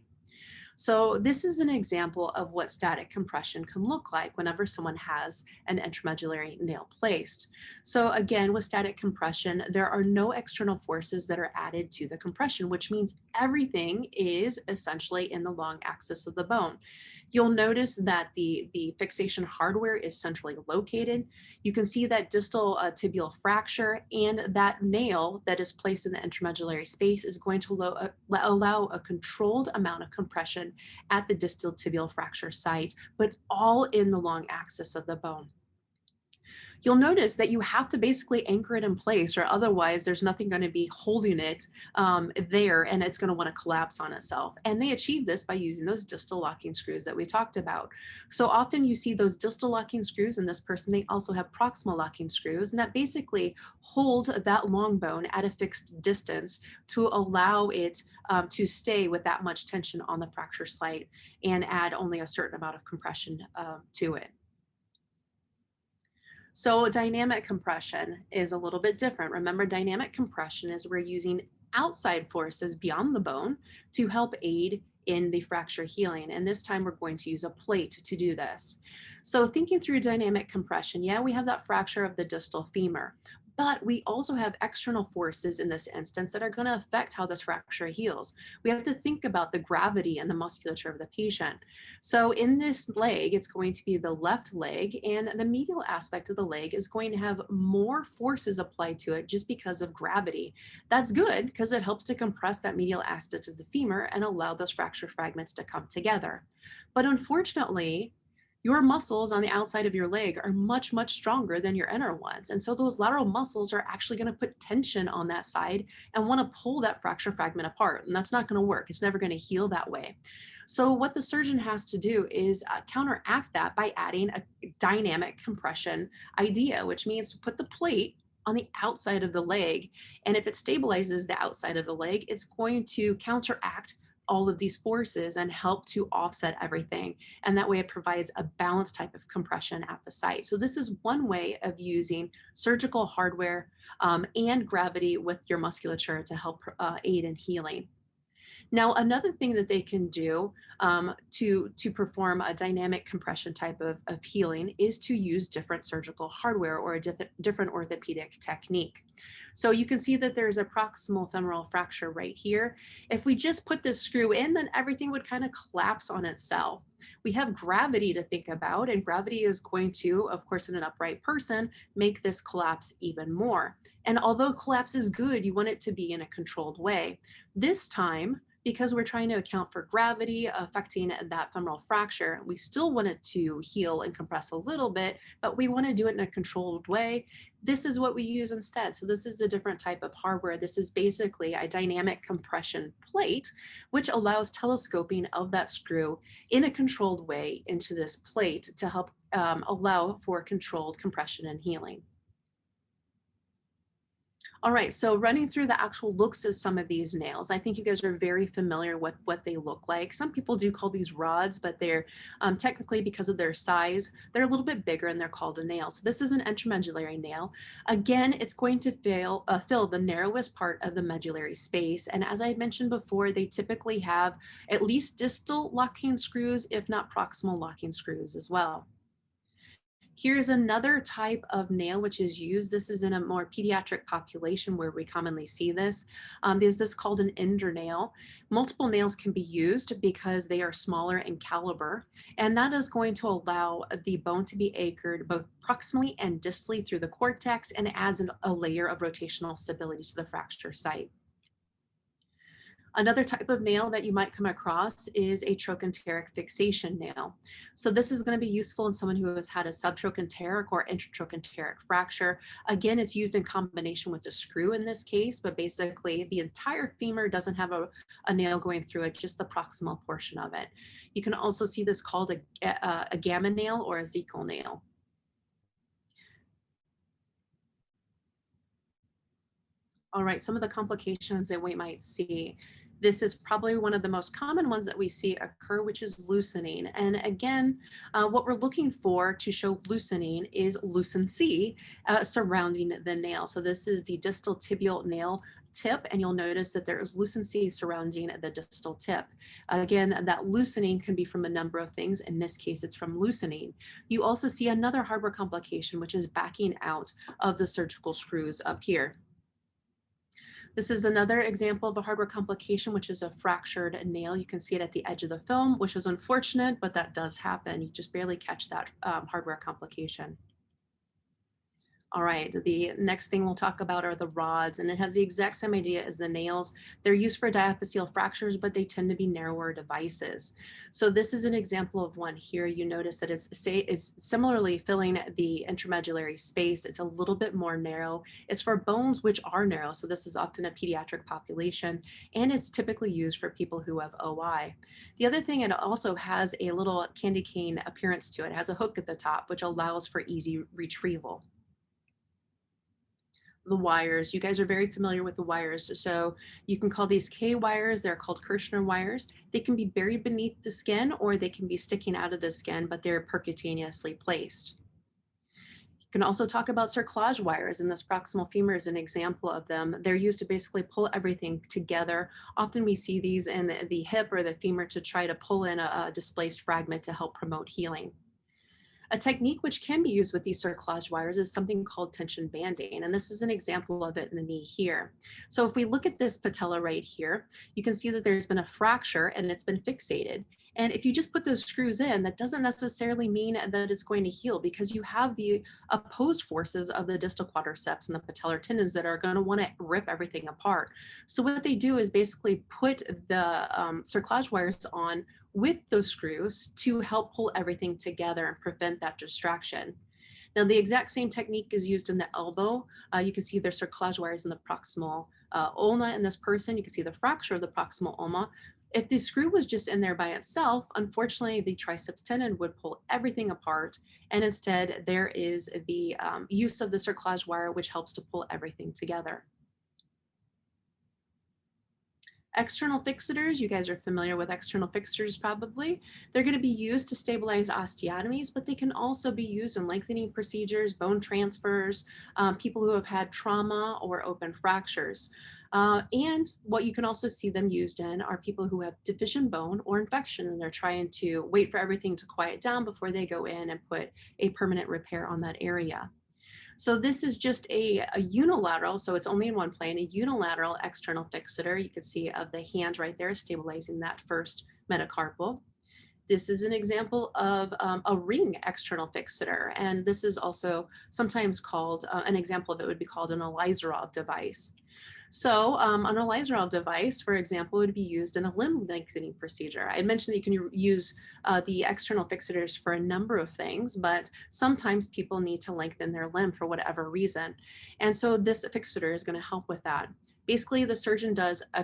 Speaker 2: So this is an example of what static compression can look like whenever someone has an intramedullary nail placed. So again, with static compression, there are no external forces that are added to the compression, which means everything is essentially in the long axis of the bone. You'll notice that the fixation hardware is centrally located. You can see that distal tibial fracture, and that nail that is placed in the intramedullary space is going to allow a controlled amount of compression at the distal tibial fracture site, but all in the long axis of the bone. You'll notice that you have to basically anchor it in place, or otherwise there's nothing going to be holding it there, and it's going to want to collapse on itself. And they achieve this by using those distal locking screws that we talked about. So often you see those distal locking screws in this person. They also have proximal locking screws, and that basically hold that long bone at a fixed distance to allow it to stay with that much tension on the fracture site and add only a certain amount of compression to it. So dynamic compression is a little bit different. Remember, dynamic compression is we're using outside forces beyond the bone to help aid in the fracture healing. And this time we're going to use a plate to do this. So thinking through dynamic compression, yeah, we have that fracture of the distal femur, but we also have external forces in this instance that are going to affect how this fracture heals. We have to think about the gravity and the musculature of the patient. So in this leg, it's going to be the left leg, and the medial aspect of the leg is going to have more forces applied to it just because of gravity. That's good because it helps to compress that medial aspect of the femur and allow those fracture fragments to come together. But unfortunately, your muscles on the outside of your leg are much, much stronger than your inner ones. And so those lateral muscles are actually going to put tension on that side and want to pull that fracture fragment apart. And that's not going to work. It's never going to heal that way. So what the surgeon has to do is counteract that by adding a dynamic compression idea, which means to put the plate on the outside of the leg. And if it stabilizes the outside of the leg, it's going to counteract all of these forces and help to offset everything. And that way it provides a balanced type of compression at the site. So this is one way of using surgical hardware and gravity with your musculature to help aid in healing. Now, another thing that they can do to perform a dynamic compression type of healing is to use different surgical hardware or a different orthopedic technique. So you can see that there's a proximal femoral fracture right here. If we just put this screw in, then everything would kind of collapse on itself. We have gravity to think about, and gravity is going to, of course, in an upright person, make this collapse even more. And although collapse is good, you want it to be in a controlled way. This time, because we're trying to account for gravity affecting that femoral fracture, we still want it to heal and compress a little bit, but we want to do it in a controlled way. This is what we use instead. So this is a different type of hardware. This is basically a dynamic compression plate, which allows telescoping of that screw in a controlled way into this plate to help allow for controlled compression and healing. All right, so running through the actual looks of some of these nails, I think you guys are very familiar with what they look like. Some people do call these rods, but they're technically, because of their size, they're a little bit bigger and they're called a nail. So this is an intramedullary nail. Again, it's going to fill the narrowest part of the medullary space. And as I had mentioned before, they typically have at least distal locking screws, if not proximal locking screws as well. Here's another type of nail which is used. This is in a more pediatric population where we commonly see this. There's this called an ender nail. Multiple nails can be used because they are smaller in caliber, and that is going to allow the bone to be anchored both proximally and distally through the cortex, and adds a layer of rotational stability to the fracture site. Another type of nail that you might come across is a trochanteric fixation nail. So this is going to be useful in someone who has had a subtrochanteric or intratrochanteric fracture. Again, it's used in combination with a screw in this case, but basically the entire femur doesn't have a nail going through it, just the proximal portion of it. You can also see this called a gamma nail or a Zekel nail. All right, some of the complications that we might see. This is probably one of the most common ones that we see occur, which is loosening. And again, what we're looking for to show loosening is lucency surrounding the nail. So this is the distal tibial nail tip, and you'll notice that there is lucency surrounding the distal tip. Again, that loosening can be from a number of things. In this case, it's from loosening. You also see another hardware complication, which is backing out of the surgical screws up here. This is another example of a hardware complication, which is a fractured nail. You can see it at the edge of the film, which is unfortunate, but that does happen. You just barely catch that hardware complication. All right, the next thing we'll talk about are the rods, and it has the exact same idea as the nails. They're used for diaphyseal fractures, but they tend to be narrower devices. So this is an example of one here. You notice that it's similarly filling the intramedullary space. It's a little bit more narrow. It's for bones which are narrow, so this is often a pediatric population, and it's typically used for people who have OI. The other thing, it also has a little candy cane appearance to it. It has a hook at the top, which allows for easy retrieval. The wires. You guys are very familiar with the wires. So you can call these K wires. They're called Kirschner wires. They can be buried beneath the skin or they can be sticking out of the skin, but they're percutaneously placed. You can also talk about cerclage wires, and this proximal femur is an example of them. They're used to basically pull everything together. Often we see these in the hip or the femur to try to pull in a displaced fragment to help promote healing. A technique which can be used with these cerclage wires is something called tension banding, and this is an example of it in the knee here. So if we look at this patella right here, you can see that there's been a fracture and it's been fixated. And if you just put those screws in, that doesn't necessarily mean that it's going to heal, because you have the opposed forces of the distal quadriceps and the patellar tendons that are going to want to rip everything apart. So what they do is basically put the cerclage wires on with those screws to help pull everything together and prevent that distraction. Now, the exact same technique is used in the elbow. You can see there's cerclage wires in the proximal ulna in this person. You can see the fracture of the proximal ulna. If the screw was just in there by itself, unfortunately, the triceps tendon would pull everything apart. And instead, there is the use of the cerclage wire, which helps to pull everything together. External fixators, you guys are familiar with external fixtures probably. They're going to be used to stabilize osteotomies, but they can also be used in lengthening procedures, bone transfers, people who have had trauma or open fractures. And what you can also see them used in are people who have deficient bone or infection, and they're trying to wait for everything to quiet down before they go in and put a permanent repair on that area. So this is just a unilateral, so it's only in one plane, a unilateral external fixator. You can see of the hand right there stabilizing that first metacarpal. This is an example of a ring external fixator, and this is also sometimes called, an example of it would be called an Elizarov device. So an Elizarov device, for example, would be used in a limb lengthening procedure. I mentioned that you can use the external fixators for a number of things, but sometimes people need to lengthen their limb for whatever reason. And so this fixator is going to help with that. Basically, the surgeon does a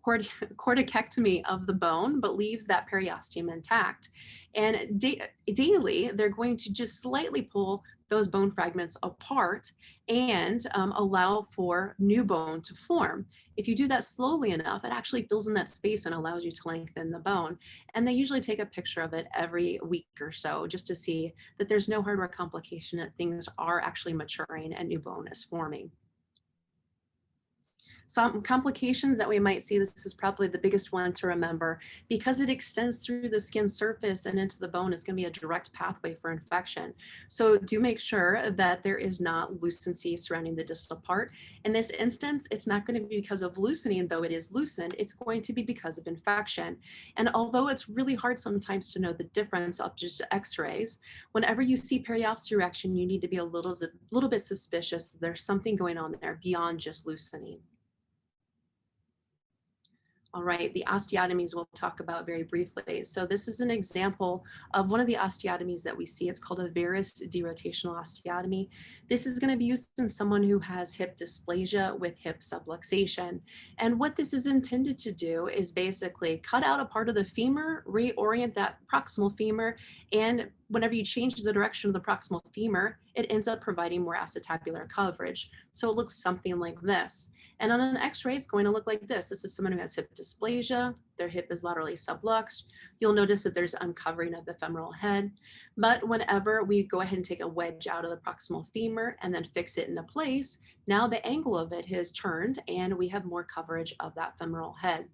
Speaker 2: corticectomy of the bone, but leaves that periosteum intact. And daily, they're going to just slightly pull those bone fragments apart and allow for new bone to form. If you do that slowly enough, it actually fills in that space and allows you to lengthen the bone. And they usually take a picture of it every week or so just to see that there's no hardware complication, that things are actually maturing and new bone is forming. Some complications that we might see, this is probably the biggest one to remember, because it extends through the skin surface and into the bone, is going to be a direct pathway for infection. So do make sure that there is not lucency surrounding the distal part. In this instance, it's not going to be because of loosening, though it is loosened, it's going to be because of infection. And although it's really hard sometimes to know the difference of just x-rays, whenever you see periosteorection, you need to be a little bit suspicious that there's something going on there beyond just loosening. All right, the osteotomies we'll talk about very briefly. So this is an example of one of the osteotomies that we see. It's called a varus derotational osteotomy. This is going to be used in someone who has hip dysplasia with hip subluxation. And what this is intended to do is basically cut out a part of the femur, reorient that proximal femur, and whenever you change the direction of the proximal femur, it ends up providing more acetabular coverage. So it looks something like this. And on an x-ray, it's going to look like this. This is someone who has hip dysplasia. Their hip is laterally subluxed. You'll notice that there's uncovering of the femoral head. But whenever we go ahead and take a wedge out of the proximal femur and then fix it into place, now the angle of it has turned and we have more coverage of that femoral head.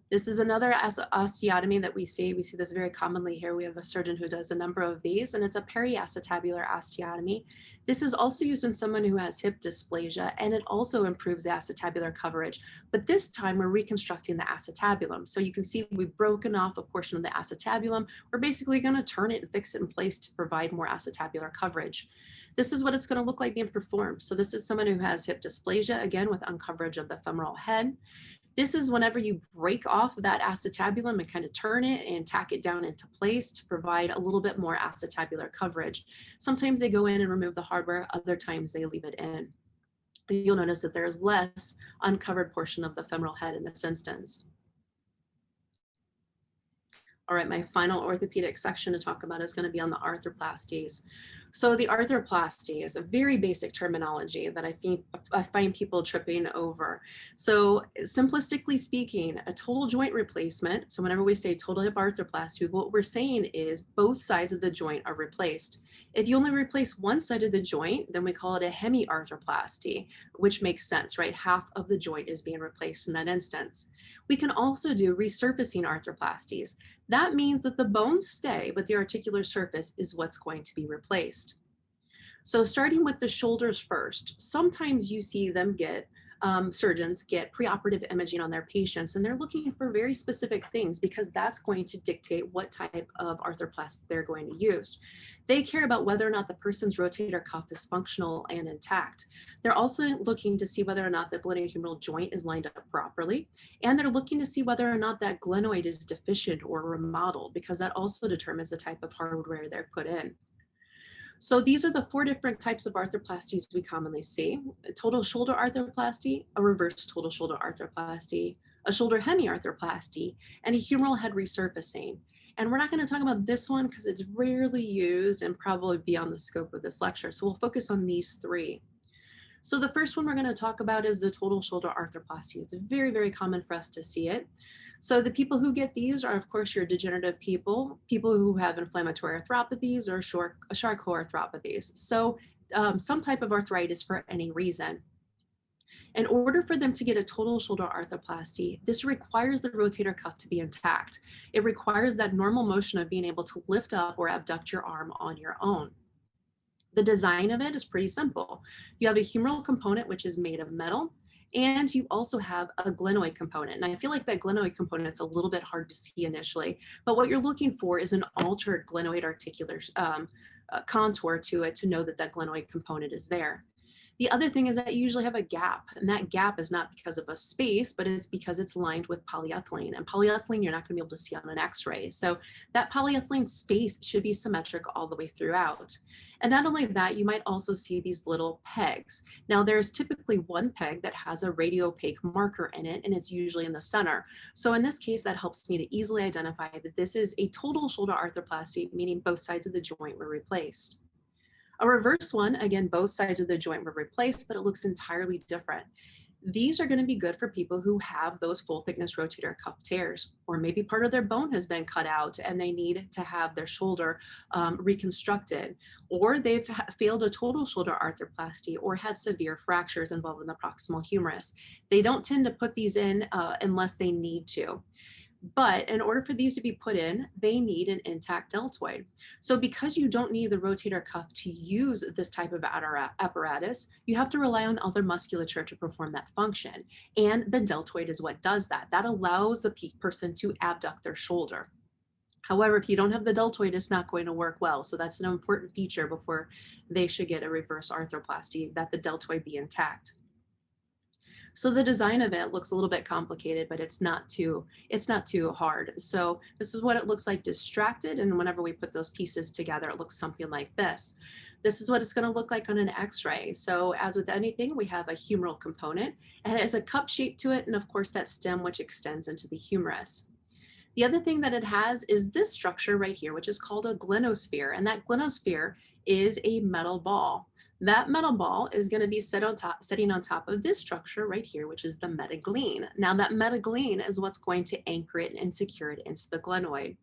Speaker 2: This is another osteotomy that we see. We see this very commonly here. We have a surgeon who does a number of these, and it's a periacetabular osteotomy. This is also used in someone who has hip dysplasia, and it also improves the acetabular coverage. But this time we're reconstructing the acetabulum. So you can see we've broken off a portion of the acetabulum. We're basically going to turn it and fix it in place to provide more acetabular coverage. This is what it's going to look like being performed. So this is someone who has hip dysplasia, again, with uncoverage of the femoral head. This is whenever you break off that acetabulum and kind of turn it and tack it down into place to provide a little bit more acetabular coverage. Sometimes they go in and remove the hardware, other times they leave it in. You'll notice that there's less uncovered portion of the femoral head in this instance. All right, my final orthopedic section to talk about is going to be on the arthroplasties. So the arthroplasty is a very basic terminology that I find people tripping over. So simplistically speaking, a total joint replacement, so whenever we say total hip arthroplasty, what we're saying is both sides of the joint are replaced. If you only replace one side of the joint, then we call it a hemiarthroplasty, which makes sense, right? Half of the joint is being replaced in that instance. We can also do resurfacing arthroplasties. That means that the bones stay, but the articular surface is what's going to be replaced. So starting with the shoulders first, sometimes you see them get, surgeons get preoperative imaging on their patients, and they're looking for very specific things because that's going to dictate what type of arthroplasty they're going to use. They care about whether or not the person's rotator cuff is functional and intact. They're also looking to see whether or not the glenohumeral joint is lined up properly, and they're looking to see whether or not that glenoid is deficient or remodeled, because that also determines the type of hardware they're put in. So these are the four different types of arthroplasties we commonly see: a total shoulder arthroplasty, a reverse total shoulder arthroplasty, a shoulder hemiarthroplasty, and a humeral head resurfacing. And we're not going to talk about this one because it's rarely used and probably beyond the scope of this lecture. So we'll focus on these three. So the first one we're going to talk about is the total shoulder arthroplasty. It's very, very common for us to see it. So the people who get these are, of course, your degenerative people, people who have inflammatory arthropathies or Charcot arthropathies. So some type of arthritis for any reason. In order for them to get a total shoulder arthroplasty, this requires the rotator cuff to be intact. It requires that normal motion of being able to lift up or abduct your arm on your own. The design of it is pretty simple. You have a humeral component, which is made of metal, and you also have a glenoid component. And I feel like that glenoid component is a little bit hard to see initially, but what you're looking for is an altered glenoid articular contour to it to know that that glenoid component is there. The other thing is that you usually have a gap, and that gap is not because of a space, but it's because it's lined with polyethylene. And polyethylene you're not going to be able to see on an x-ray. So that polyethylene space should be symmetric all the way throughout. And not only that, you might also see these little pegs. Now there's typically one peg that has a radiopaque marker in it, and it's usually in the center. So in this case, that helps me to easily identify that this is a total shoulder arthroplasty, meaning both sides of the joint were replaced. A reverse one, again, both sides of the joint were replaced, but it looks entirely different. These are going to be good for people who have those full thickness rotator cuff tears, or maybe part of their bone has been cut out and they need to have their shoulder reconstructed, or they've failed a total shoulder arthroplasty or had severe fractures involving the proximal humerus. They don't tend to put these in unless they need to. But in order for these to be put in, they need an intact deltoid. So because you don't need the rotator cuff to use this type of apparatus, you have to rely on other musculature to perform that function. And the deltoid is what does that. That allows the person to abduct their shoulder. However, if you don't have the deltoid, it's not going to work well. So that's an important feature before they should get a reverse arthroplasty, that the deltoid be intact. So the design of it looks a little bit complicated, but it's not too hard. So this is what it looks like distracted. And whenever we put those pieces together, it looks something like this. This is what it's going to look like on an x-ray. So as with anything, we have a humeral component and it has a cup shape to it. And of course that stem, which extends into the humerus. The other thing that it has is this structure right here, which is called a glenosphere. And that glenosphere is a metal ball. That metal ball is going to be sitting on top of this structure right here, which is the metaglean. Now that metaglean is what's going to anchor it and secure it into the glenoid.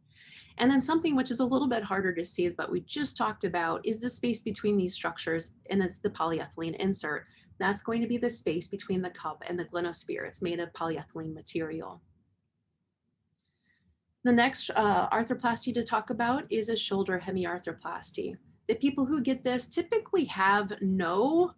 Speaker 2: And then something which is a little bit harder to see, but we just talked about, is the space between these structures, and it's the polyethylene insert. That's going to be the space between the cup and the glenosphere. It's made of polyethylene material. The next arthroplasty to talk about is a shoulder hemiarthroplasty. The people who get this typically have no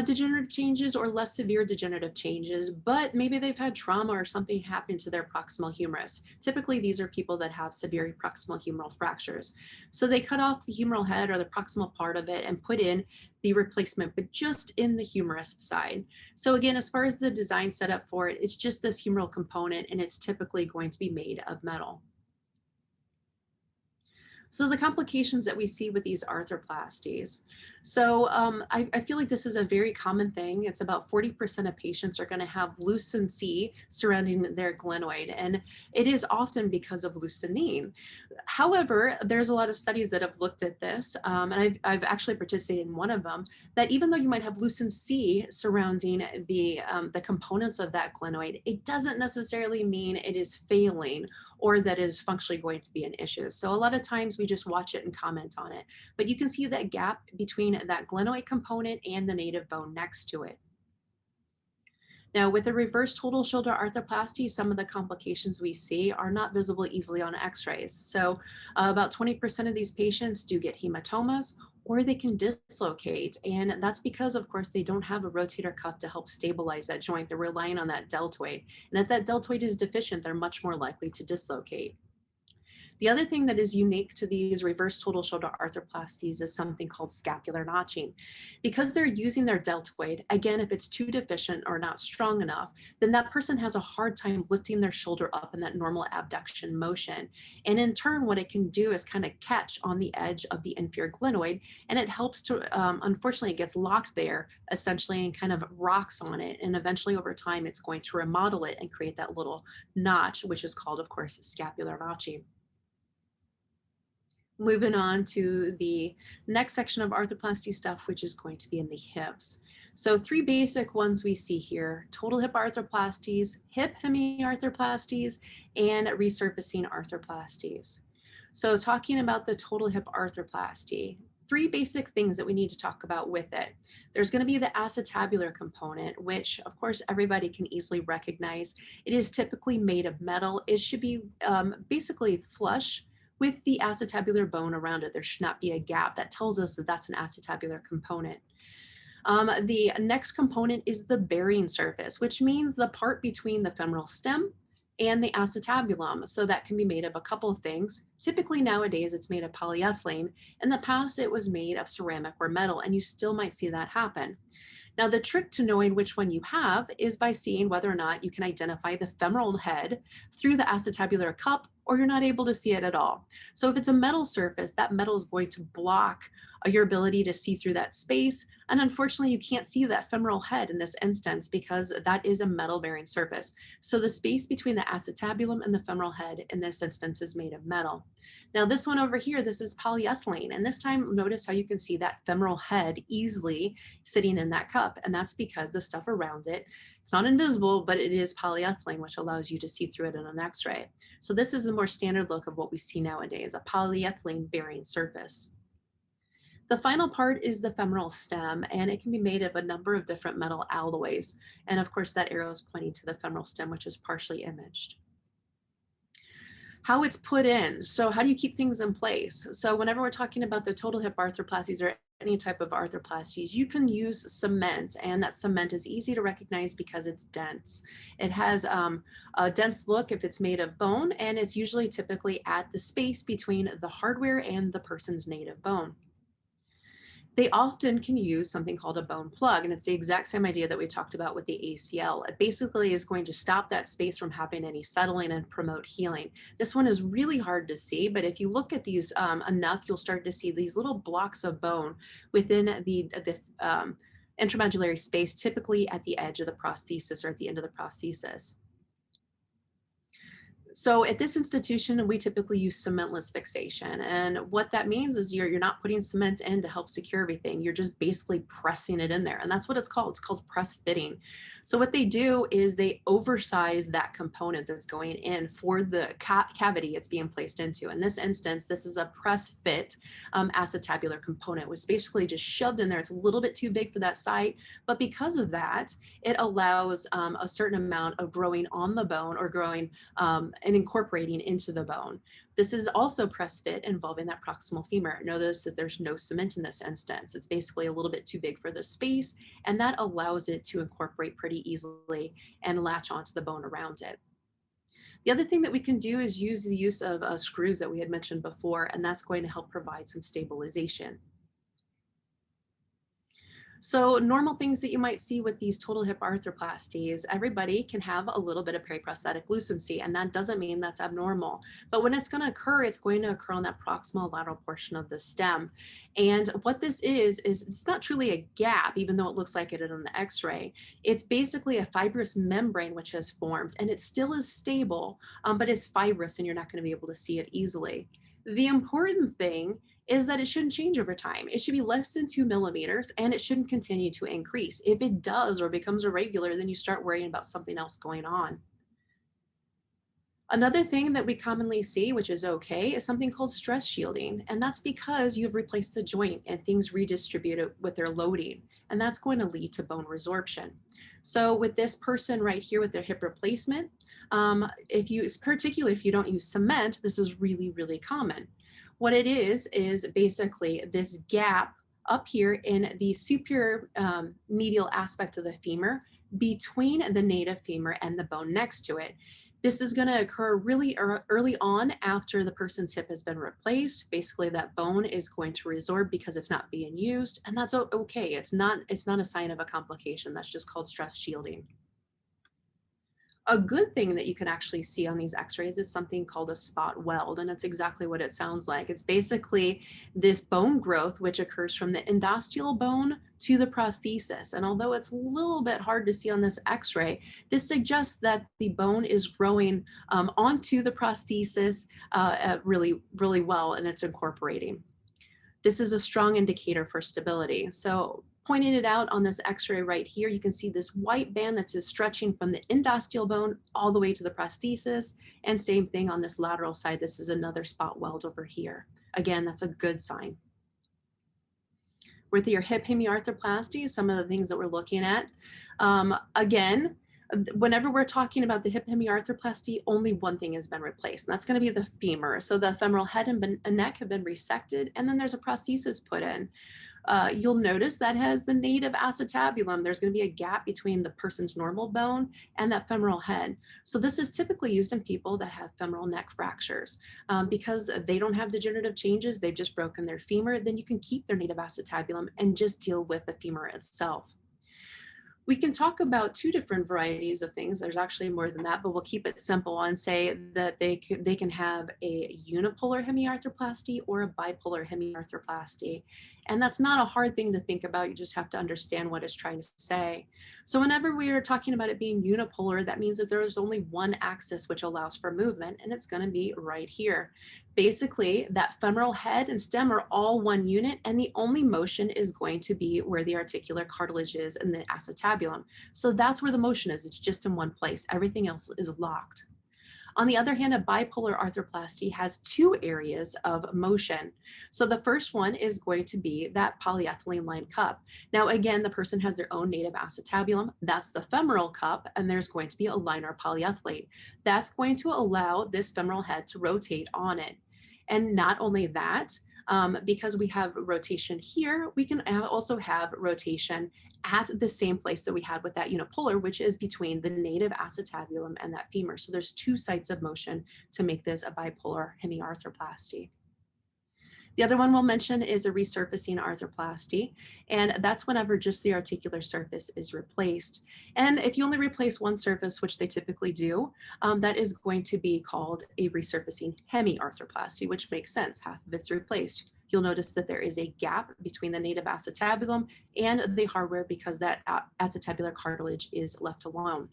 Speaker 2: degenerative changes or less severe degenerative changes, but maybe they've had trauma or something happened to their proximal humerus. Typically, these are people that have severe proximal humeral fractures. So they cut off the humeral head or the proximal part of it and put in the replacement, but just in the humerus side. So again, as far as the design setup for it, it's just this humeral component, and it's typically going to be made of metal. So the complications that we see with these arthroplasties. So I feel like this is a very common thing. It's about 40% of patients are going to have lucency surrounding their glenoid, and it is often because of leucine. However, there's a lot of studies that have looked at this, and I've actually participated in one of them, that even though you might have lucency surrounding the components of that glenoid, it doesn't necessarily mean it is failing or that is functionally going to be an issue. So a lot of times we just watch it and comment on it, but you can see that gap between that glenoid component and the native bone next to it. Now, with a reverse total shoulder arthroplasty, some of the complications we see are not visible easily on x-rays. So about 20% of these patients do get hematomas, or they can dislocate. And that's because, of course, they don't have a rotator cuff to help stabilize that joint. They're relying on that deltoid. And if that deltoid is deficient, they're much more likely to dislocate. The other thing that is unique to these reverse total shoulder arthroplasties is something called scapular notching. Because they're using their deltoid, again, if it's too deficient or not strong enough, then that person has a hard time lifting their shoulder up in that normal abduction motion. And in turn, what it can do is kind of catch on the edge of the inferior glenoid, and it helps to, unfortunately, it gets locked there essentially and kind of rocks on it. And eventually over time, it's going to remodel it and create that little notch, which is called, of course, scapular notching. Moving on to the next section of arthroplasty stuff, which is going to be in the hips. So three basic ones we see here: total hip arthroplasties, hip hemiarthroplasties, and resurfacing arthroplasties. So talking about the total hip arthroplasty, three basic things that we need to talk about with it. There's going to be the acetabular component, which of course everybody can easily recognize. It is typically made of metal. It should be basically flush with the acetabular bone around it. There should not be a gap. That tells us that that's an acetabular component. The next component is the bearing surface, which means the part between the femoral stem and the acetabulum. So that can be made of a couple of things. Typically nowadays it's made of polyethylene. In the past it was made of ceramic or metal, and you still might see that happen. Now, the trick to knowing which one you have is by seeing whether or not you can identify the femoral head through the acetabular cup, or you're not able to see it at all. So if it's a metal surface, that metal is going to block your ability to see through that space. And unfortunately, you can't see that femoral head in this instance because that is a metal bearing surface. So the space between the acetabulum and the femoral head in this instance is made of metal. Now this one over here, this is polyethylene. And this time, notice how you can see that femoral head easily sitting in that cup. And that's because the stuff around it, it's not invisible, but it is polyethylene, which allows you to see through it in an x-ray. So this is a more standard look of what we see nowadays, a polyethylene bearing surface. The final part is the femoral stem, and it can be made of a number of different metal alloys. And of course, that arrow is pointing to the femoral stem, which is partially imaged. How it's put in. So how do you keep things in place? So whenever we're talking about the total hip arthroplasties or any type of arthroplasties, you can use cement, and that cement is easy to recognize because it's dense. It has a dense look if it's made of bone, and it's usually typically at the space between the hardware and the person's native bone. they often can use something called a bone plug. And it's the exact same idea that we talked about with the ACL. It basically is going to stop that space from having any settling and promote healing. This one is really hard to see, but if you look at these enough, you'll start to see these little blocks of bone within the intramedullary space, typically at the edge of the prosthesis or at the end of the prosthesis. So at this institution, we typically use cementless fixation. And what that means is you're not putting cement in to help secure everything. You're just basically pressing it in there. And that's what it's called. It's called press fitting. So what they do is they oversize that component that's going in for the cavity it's being placed into. In this instance, this is a press fit acetabular component, which is basically just shoved in there. It's a little bit too big for that site. But because of that, it allows a certain amount of growing on the bone or growing and incorporating into the bone. This is also press fit involving that proximal femur. Notice that there's no cement in this instance. It's basically a little bit too big for the space, and that allows it to incorporate pretty easily and latch onto the bone around it. The other thing that we can do is use the use of screws that we had mentioned before, and that's going to help provide some stabilization. So normal things that you might see with these total hip arthroplasties, everybody can have a little bit of periprosthetic lucency, and that doesn't mean that's abnormal. But when it's going to occur, it's going to occur on that proximal lateral portion of the stem. And what this is it's not truly a gap, even though it looks like it on the x-ray. It's basically a fibrous membrane which has formed, and it still is stable, but it's fibrous, and you're not going to be able to see it easily. The important thing is that it shouldn't change over time. It should be less than 2 millimeters, and it shouldn't continue to increase. If it does or becomes irregular, then you start worrying about something else going on. Another thing that we commonly see, which is okay, is something called stress shielding. And that's because you've replaced the joint and things redistribute with their loading. And that's going to lead to bone resorption. So with this person right here with their hip replacement, particularly if you don't use cement, this is really, really common. What it is basically this gap up here in the superior medial aspect of the femur between the native femur and the bone next to it. This is going to occur really early on after the person's hip has been replaced. Basically, that bone is going to resorb because it's not being used, and that's okay. It's not a sign of a complication. That's just called stress shielding. A good thing that you can actually see on these x-rays is something called a spot weld, and it's exactly what it sounds like. It's basically this bone growth which occurs from the endosteal bone to the prosthesis. And although it's a little bit hard to see on this x-ray, this suggests that the bone is growing onto the prosthesis really, really well, and it's incorporating. This is a strong indicator for stability. So pointing it out on this x-ray right here, you can see this white band that's just stretching from the endosteal bone all the way to the prosthesis. And same thing on this lateral side. This is another spot weld over here. Again, that's a good sign. With your hip hemiarthroplasty, some of the things that we're looking at. Again, whenever we're talking about the hip hemiarthroplasty, only one thing has been replaced, and that's going to be the femur. So the femoral head and neck have been resected, and then there's a prosthesis put in. You'll notice that has the native acetabulum. There's going to be a gap between the person's normal bone and that femoral head. So this is typically used in people that have femoral neck fractures. Because they don't have degenerative changes, they've just broken their femur, then you can keep their native acetabulum and just deal with the femur itself. We can talk about two different varieties of things. There's actually more than that, but we'll keep it simple and say that they can have a unipolar hemiarthroplasty or a bipolar hemiarthroplasty. And that's not a hard thing to think about. You just have to understand what it's trying to say. So whenever we are talking about it being unipolar, that means that there's only one axis which allows for movement, and it's going to be right here. Basically, that femoral head and stem are all one unit, and the only motion is going to be where the articular cartilage is and the acetabulum. So that's where the motion is. It's just in one place. Everything else is locked. On the other hand, a bipolar arthroplasty has two areas of motion. So the first one is going to be that polyethylene lined cup. Now, again, the person has their own native acetabulum. That's the femoral cup, and there's going to be a liner polyethylene. That's going to allow this femoral head to rotate on it. And not only that, because we have rotation here, we can also have rotation at the same place that we had with that unipolar, which is between the native acetabulum and that femur. So there's two sites of motion to make this a bipolar hemiarthroplasty. The other one we'll mention is a resurfacing arthroplasty, and that's whenever just the articular surface is replaced. And if you only replace one surface, which they typically do, that is going to be called a resurfacing hemiarthroplasty, which makes sense. Half of it's replaced. You'll notice that there is a gap between the native acetabulum and the hardware because that acetabular cartilage is left alone.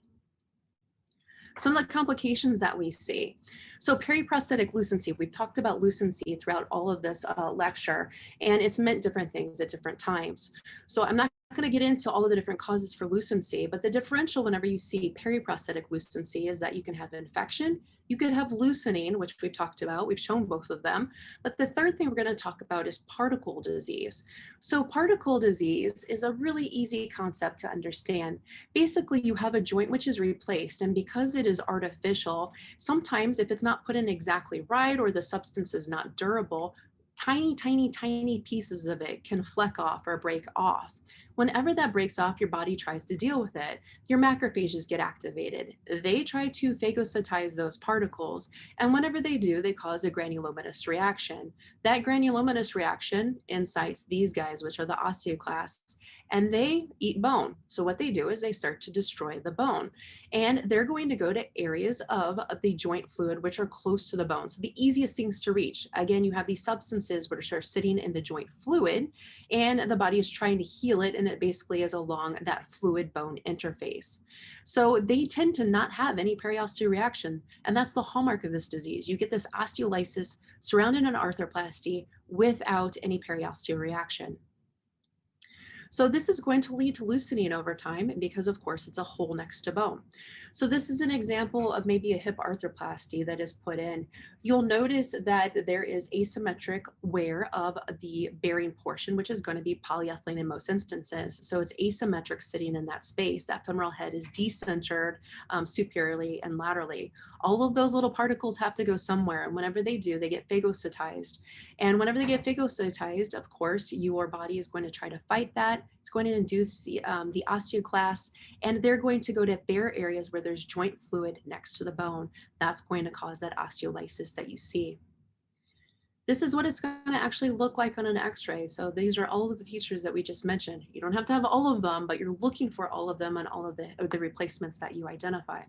Speaker 2: Some of the complications that we see. So periprosthetic lucency, we've talked about lucency throughout all of this lecture, and it's meant different things at different times. So I'm not going to get into all of the different causes for lucency, but the differential whenever you see periprosthetic lucency is that you can have infection, you could have loosening, which we've talked about, we've shown both of them. But the third thing we're going to talk about is particle disease. So particle disease is a really easy concept to understand. Basically, you have a joint which is replaced, and because it is artificial, sometimes if it's not put in exactly right or the substance is not durable, tiny, tiny, tiny pieces of it can fleck off or break off. Whenever that breaks off, your body tries to deal with it. Your macrophages get activated. They try to phagocytize those particles, and whenever they do, they cause a granulomatous reaction. That granulomatous reaction incites these guys, which are the osteoclasts, and they eat bone. So what they do is they start to destroy the bone, and they're going to go to areas of the joint fluid which are close to the bone. So the easiest things to reach, again, you have these substances which are sitting in the joint fluid, and the body is trying to heal it, and it basically is along that fluid bone interface. So they tend to not have any periosteo reaction, and that's the hallmark of this disease. You get this osteolysis surrounding an arthroplasty without any periosteo reaction. So this is going to lead to loosening over time because, of course, it's a hole next to bone. So this is an example of maybe a hip arthroplasty that is put in. You'll notice that there is asymmetric wear of the bearing portion, which is going to be polyethylene in most instances. So it's asymmetric sitting in that space. That femoral head is decentered superiorly and laterally. All of those little particles have to go somewhere, and whenever they do, they get phagocytized. And whenever they get phagocytized, of course, your body is going to try to fight that. It's going to induce the osteoclasts, and they're going to go to bare areas where there's joint fluid next to the bone. That's going to cause that osteolysis that you see. This is what it's going to actually look like on an x-ray. So these are all of the features that we just mentioned. You don't have to have all of them, but you're looking for all of them on all of the replacements that you identify.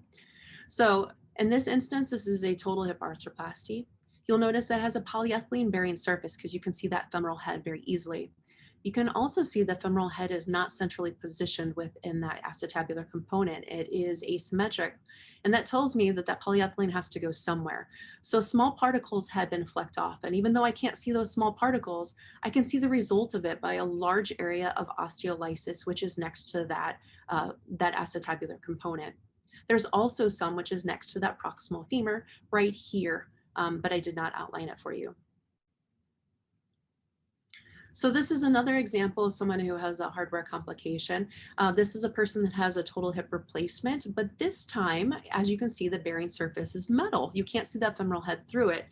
Speaker 2: So in this instance, this is a total hip arthroplasty. You'll notice that it has a polyethylene bearing surface because you can see that femoral head very easily. You can also see the femoral head is not centrally positioned within that acetabular component. It is asymmetric. And that tells me that that polyethylene has to go somewhere. So small particles have been flecked off. And even though I can't see those small particles, I can see the result of it by a large area of osteolysis, which is next to that acetabular component. There's also some which is next to that proximal femur right here, but I did not outline it for you. So this is another example of someone who has a hardware complication. This is a person that has a total hip replacement, but this time, as you can see, the bearing surface is metal. You can't see that femoral head through it.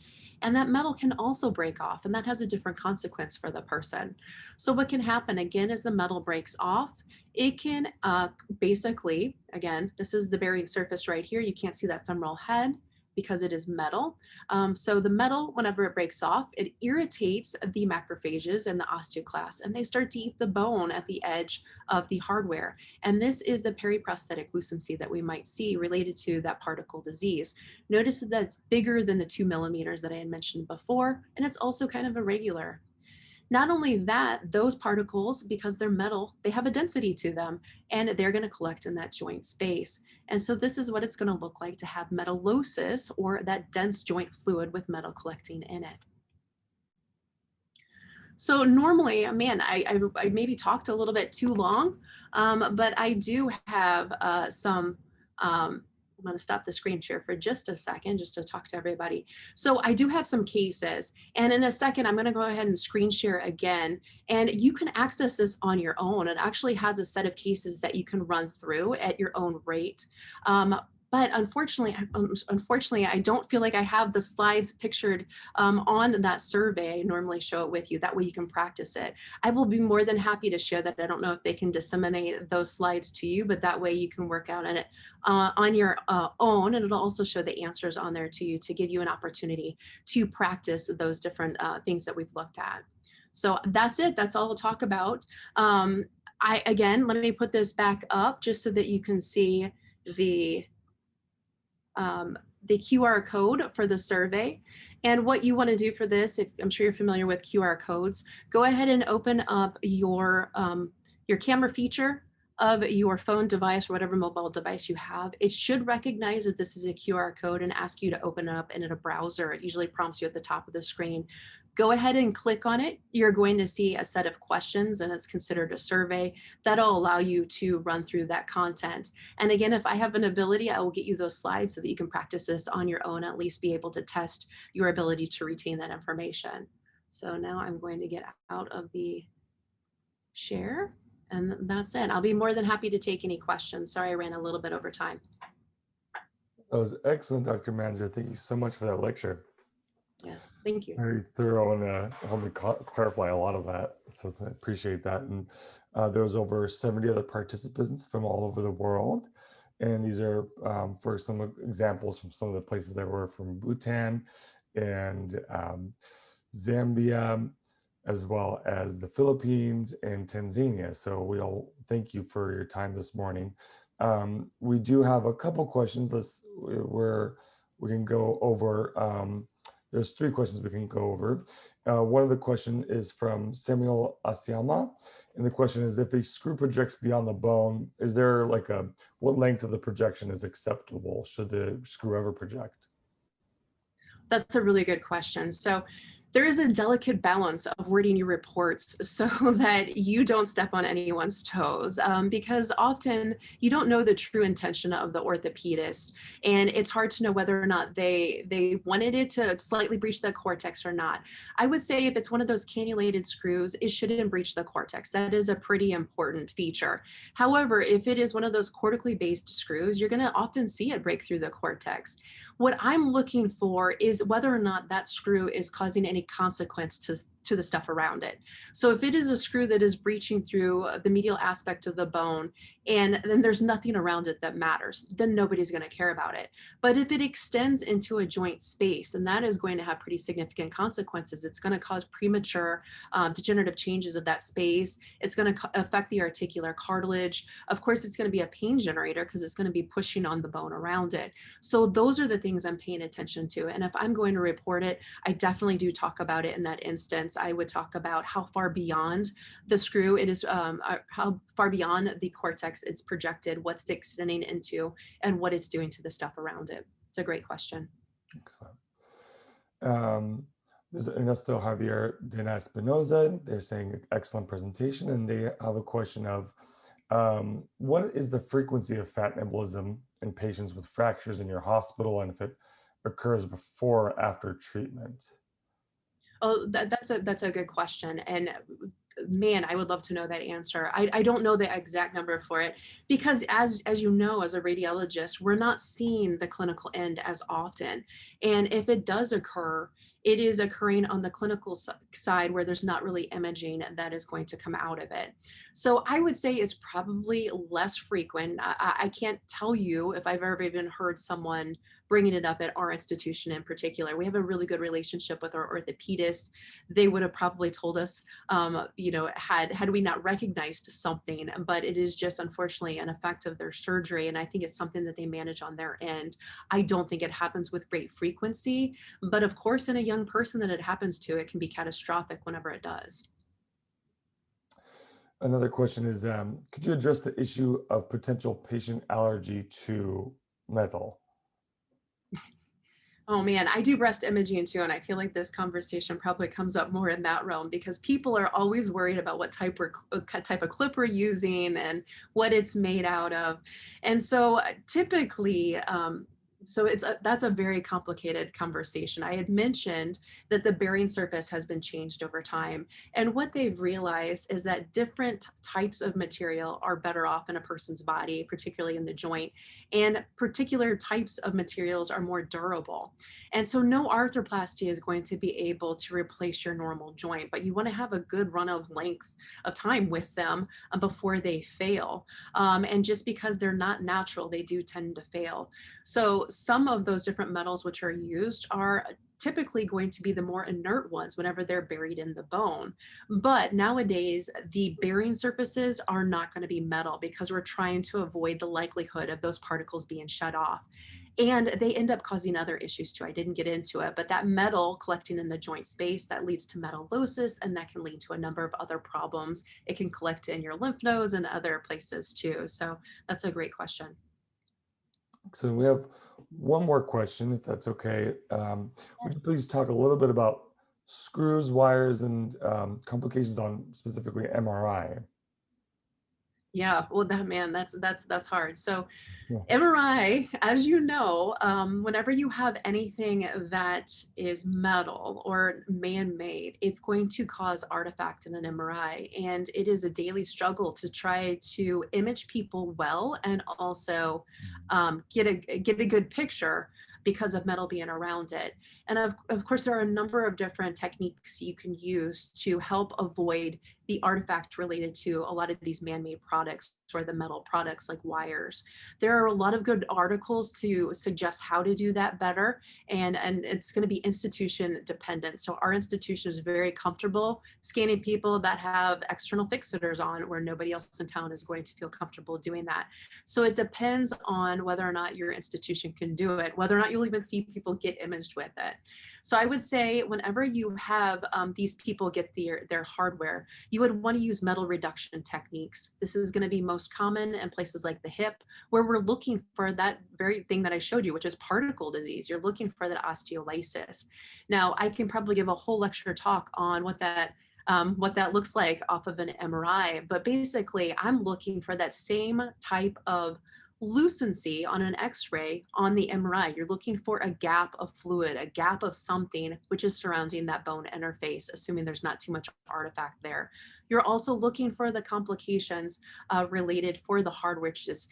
Speaker 2: And that metal can also break off, and that has a different consequence for the person. So what can happen, again, as the metal breaks off, it can basically, again, this is the bearing surface right here. You can't see that femoral head because it is metal. So the metal, whenever it breaks off, it irritates the macrophages and the osteoclasts, and they start to eat the bone at the edge of the hardware. And this is the periprosthetic lucency that we might see related to that particle disease. Notice that it's bigger than the 2 millimeters that I had mentioned before, and it's also kind of irregular. Not only that, those particles, because they're metal, they have a density to them, and they're going to collect in that joint space. And so this is what it's going to look like to have metallosis, or that dense joint fluid with metal collecting in it. So normally, man, I maybe talked a little bit too long, but I do have some I'm going to stop the screen share for just a second, just to talk to everybody. So I do have some cases, and in a second, I'm going to go ahead and screen share again, and you can access this on your own. It actually has a set of cases that you can run through at your own rate. but unfortunately, I don't feel like I have the slides pictured on that survey. I normally show it with you. That way you can practice it. I will be more than happy to share that. I don't know if they can disseminate those slides to you, but that way you can work out on it on your own, and it'll also show the answers on there to you to give you an opportunity to practice those different things that we've looked at. So that's it. That's all we'll talk about. Again, let me put this back up just so that you can see the the QR code for the survey. And what you want to do for this, if I'm sure you're familiar with QR codes, go ahead and open up your camera feature of your phone device or whatever mobile device you have. It should recognize that this is a QR code and ask you to open it up in a browser. It usually prompts you at the top of the screen. Go ahead and click on it. You're going to see a set of questions, and it's considered a survey. That'll allow you to run through that content. And again, if I have an ability, I will get you those slides so that you can practice this on your own, at least be able to test your ability to retain that information. So now I'm going to get out of the share, and that's it. I'll be more than happy to take any questions. Sorry, I ran a little bit over time.
Speaker 1: That was excellent, Dr. Manzer. Thank you so much for that lecture.
Speaker 2: Yes, thank you.
Speaker 1: Very thorough, and helped me clarify a lot of that. So I appreciate that. And there was over 70 other participants from all over the world. And these are for some examples from some of the places that were from Bhutan and Zambia, as well as the Philippines and Tanzania. So we all thank you for your time this morning. We do have a couple questions where we can go over. There's 3 questions we can go over. One of the questions is from Samuel Asiama. And the question is, if a screw projects beyond the bone, is there what length of the projection is acceptable? Should the screw ever project?
Speaker 2: That's a really good question. So there is a delicate balance of wording your reports so that you don't step on anyone's toes, because often you don't know the true intention of the orthopedist, and it's hard to know whether or not they wanted it to slightly breach the cortex or not. I would say if it's one of those cannulated screws, it shouldn't breach the cortex. That is a pretty important feature. However, if it is one of those cortically based screws, you're going to often see it break through the cortex. What I'm looking for is whether or not that screw is causing any consequence to the stuff around it. So if it is a screw that is breaching through the medial aspect of the bone and then there's nothing around it that matters, then nobody's going to care about it. But if it extends into a joint space, then that is going to have pretty significant consequences. It's going to cause premature degenerative changes of that space. It's going to affect the articular cartilage. Of course, it's going to be a pain generator because it's going to be pushing on the bone around it. So those are the things I'm paying attention to. And if I'm going to report it, I definitely do talk about it in that instance. I would talk about how far beyond the screw it is, how far beyond the cortex it's projected, what's it extending into, and what it's doing to the stuff around it. It's a great question.
Speaker 1: Excellent. This is Ernesto Javier de la Espinoza. They're saying excellent presentation, and they have a question of what is the frequency of fat embolism in patients with fractures in your hospital, and if it occurs before or after treatment?
Speaker 2: Oh, that's a good question. And man, I would love to know that answer. I don't know the exact number for it because as you know, as a radiologist, we're not seeing the clinical end as often. And if it does occur, it is occurring on the clinical side where there's not really imaging that is going to come out of it. So I would say it's probably less frequent. I can't tell you if I've ever even heard someone bringing it up at our institution in particular. We have a really good relationship with our orthopedist. They would have probably told us, had we not recognized something, but it is just unfortunately an effect of their surgery. And I think it's something that they manage on their end. I don't think it happens with great frequency, but of course, in a young person that it happens to, it can be catastrophic whenever it does.
Speaker 1: Another question is, could you address the issue of potential patient allergy to metal?
Speaker 2: Oh man, I do breast imaging too, and I feel like this conversation probably comes up more in that realm because people are always worried about what type of clip we're using and what it's made out of. And so typically, So that's a very complicated conversation. I had mentioned that the bearing surface has been changed over time. And what they've realized is that different types of material are better off in a person's body, particularly in the joint. And particular types of materials are more durable. And so no arthroplasty is going to be able to replace your normal joint, but you want to have a good run of length of time with them before they fail. And just because they're not natural, they do tend to fail. So some of those different metals which are used are typically going to be the more inert ones whenever they're buried in the bone. But nowadays, the bearing surfaces are not going to be metal because we're trying to avoid the likelihood of those particles being shut off. And they end up causing other issues too. I didn't get into it, but that metal collecting in the joint space that leads to metallosis, and that can lead to a number of other problems. It can collect in your lymph nodes and other places too. So that's a great question.
Speaker 1: So we have one more question, if that's okay. Would you please talk a little bit about screws, wires, and complications on specifically MRI?
Speaker 2: Yeah, well, that's hard. So
Speaker 1: Yeah.
Speaker 2: MRI, as you know, whenever you have anything that is metal or man-made, it's going to cause artifact in an MRI, and it is a daily struggle to try to image people well and also get a good picture because of metal being around it. And of course, there are a number of different techniques you can use to help avoid the artifact related to a lot of these man-made products or the metal products like wires. There are a lot of good articles to suggest how to do that better, and it's going to be institution dependent. So our institution is very comfortable scanning people that have external fixators on, where nobody else in town is going to feel comfortable doing that. So it depends on whether or not your institution can do it, whether or not you'll even see people get imaged with it. So I would say whenever you have these people get their hardware, you would want to use metal reduction techniques. This is going to be most common in places like the hip, where we're looking for that very thing that I showed you, which is particle disease. You're looking for that osteolysis. Now, I can probably give a whole lecture talk on what that looks like off of an MRI, but basically, I'm looking for that same type of lucency on an x-ray on the MRI. You're looking for a gap of fluid, a gap of something which is surrounding that bone interface, assuming there's not too much artifact there. You're also looking for the complications related for the heart, which is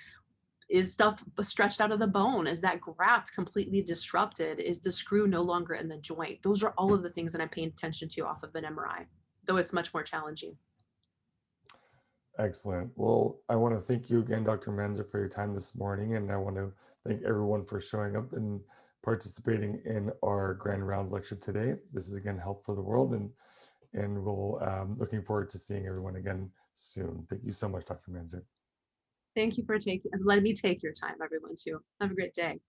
Speaker 2: stuff stretched out of the bone? Is that graft completely disrupted? Is the screw no longer in the joint? Those are all of the things that I'm paying attention to off of an MRI, though it's much more challenging.
Speaker 1: Excellent. Well, I want to thank you again, Dr. Manzer, for your time this morning, and I want to thank everyone for showing up and participating in our Grand Rounds lecture today. This is again Health for the World, and we'll looking forward to seeing everyone again soon. Thank you so much, Dr. Manzer.
Speaker 2: Thank you for letting me take your time, everyone, too. Have a great day.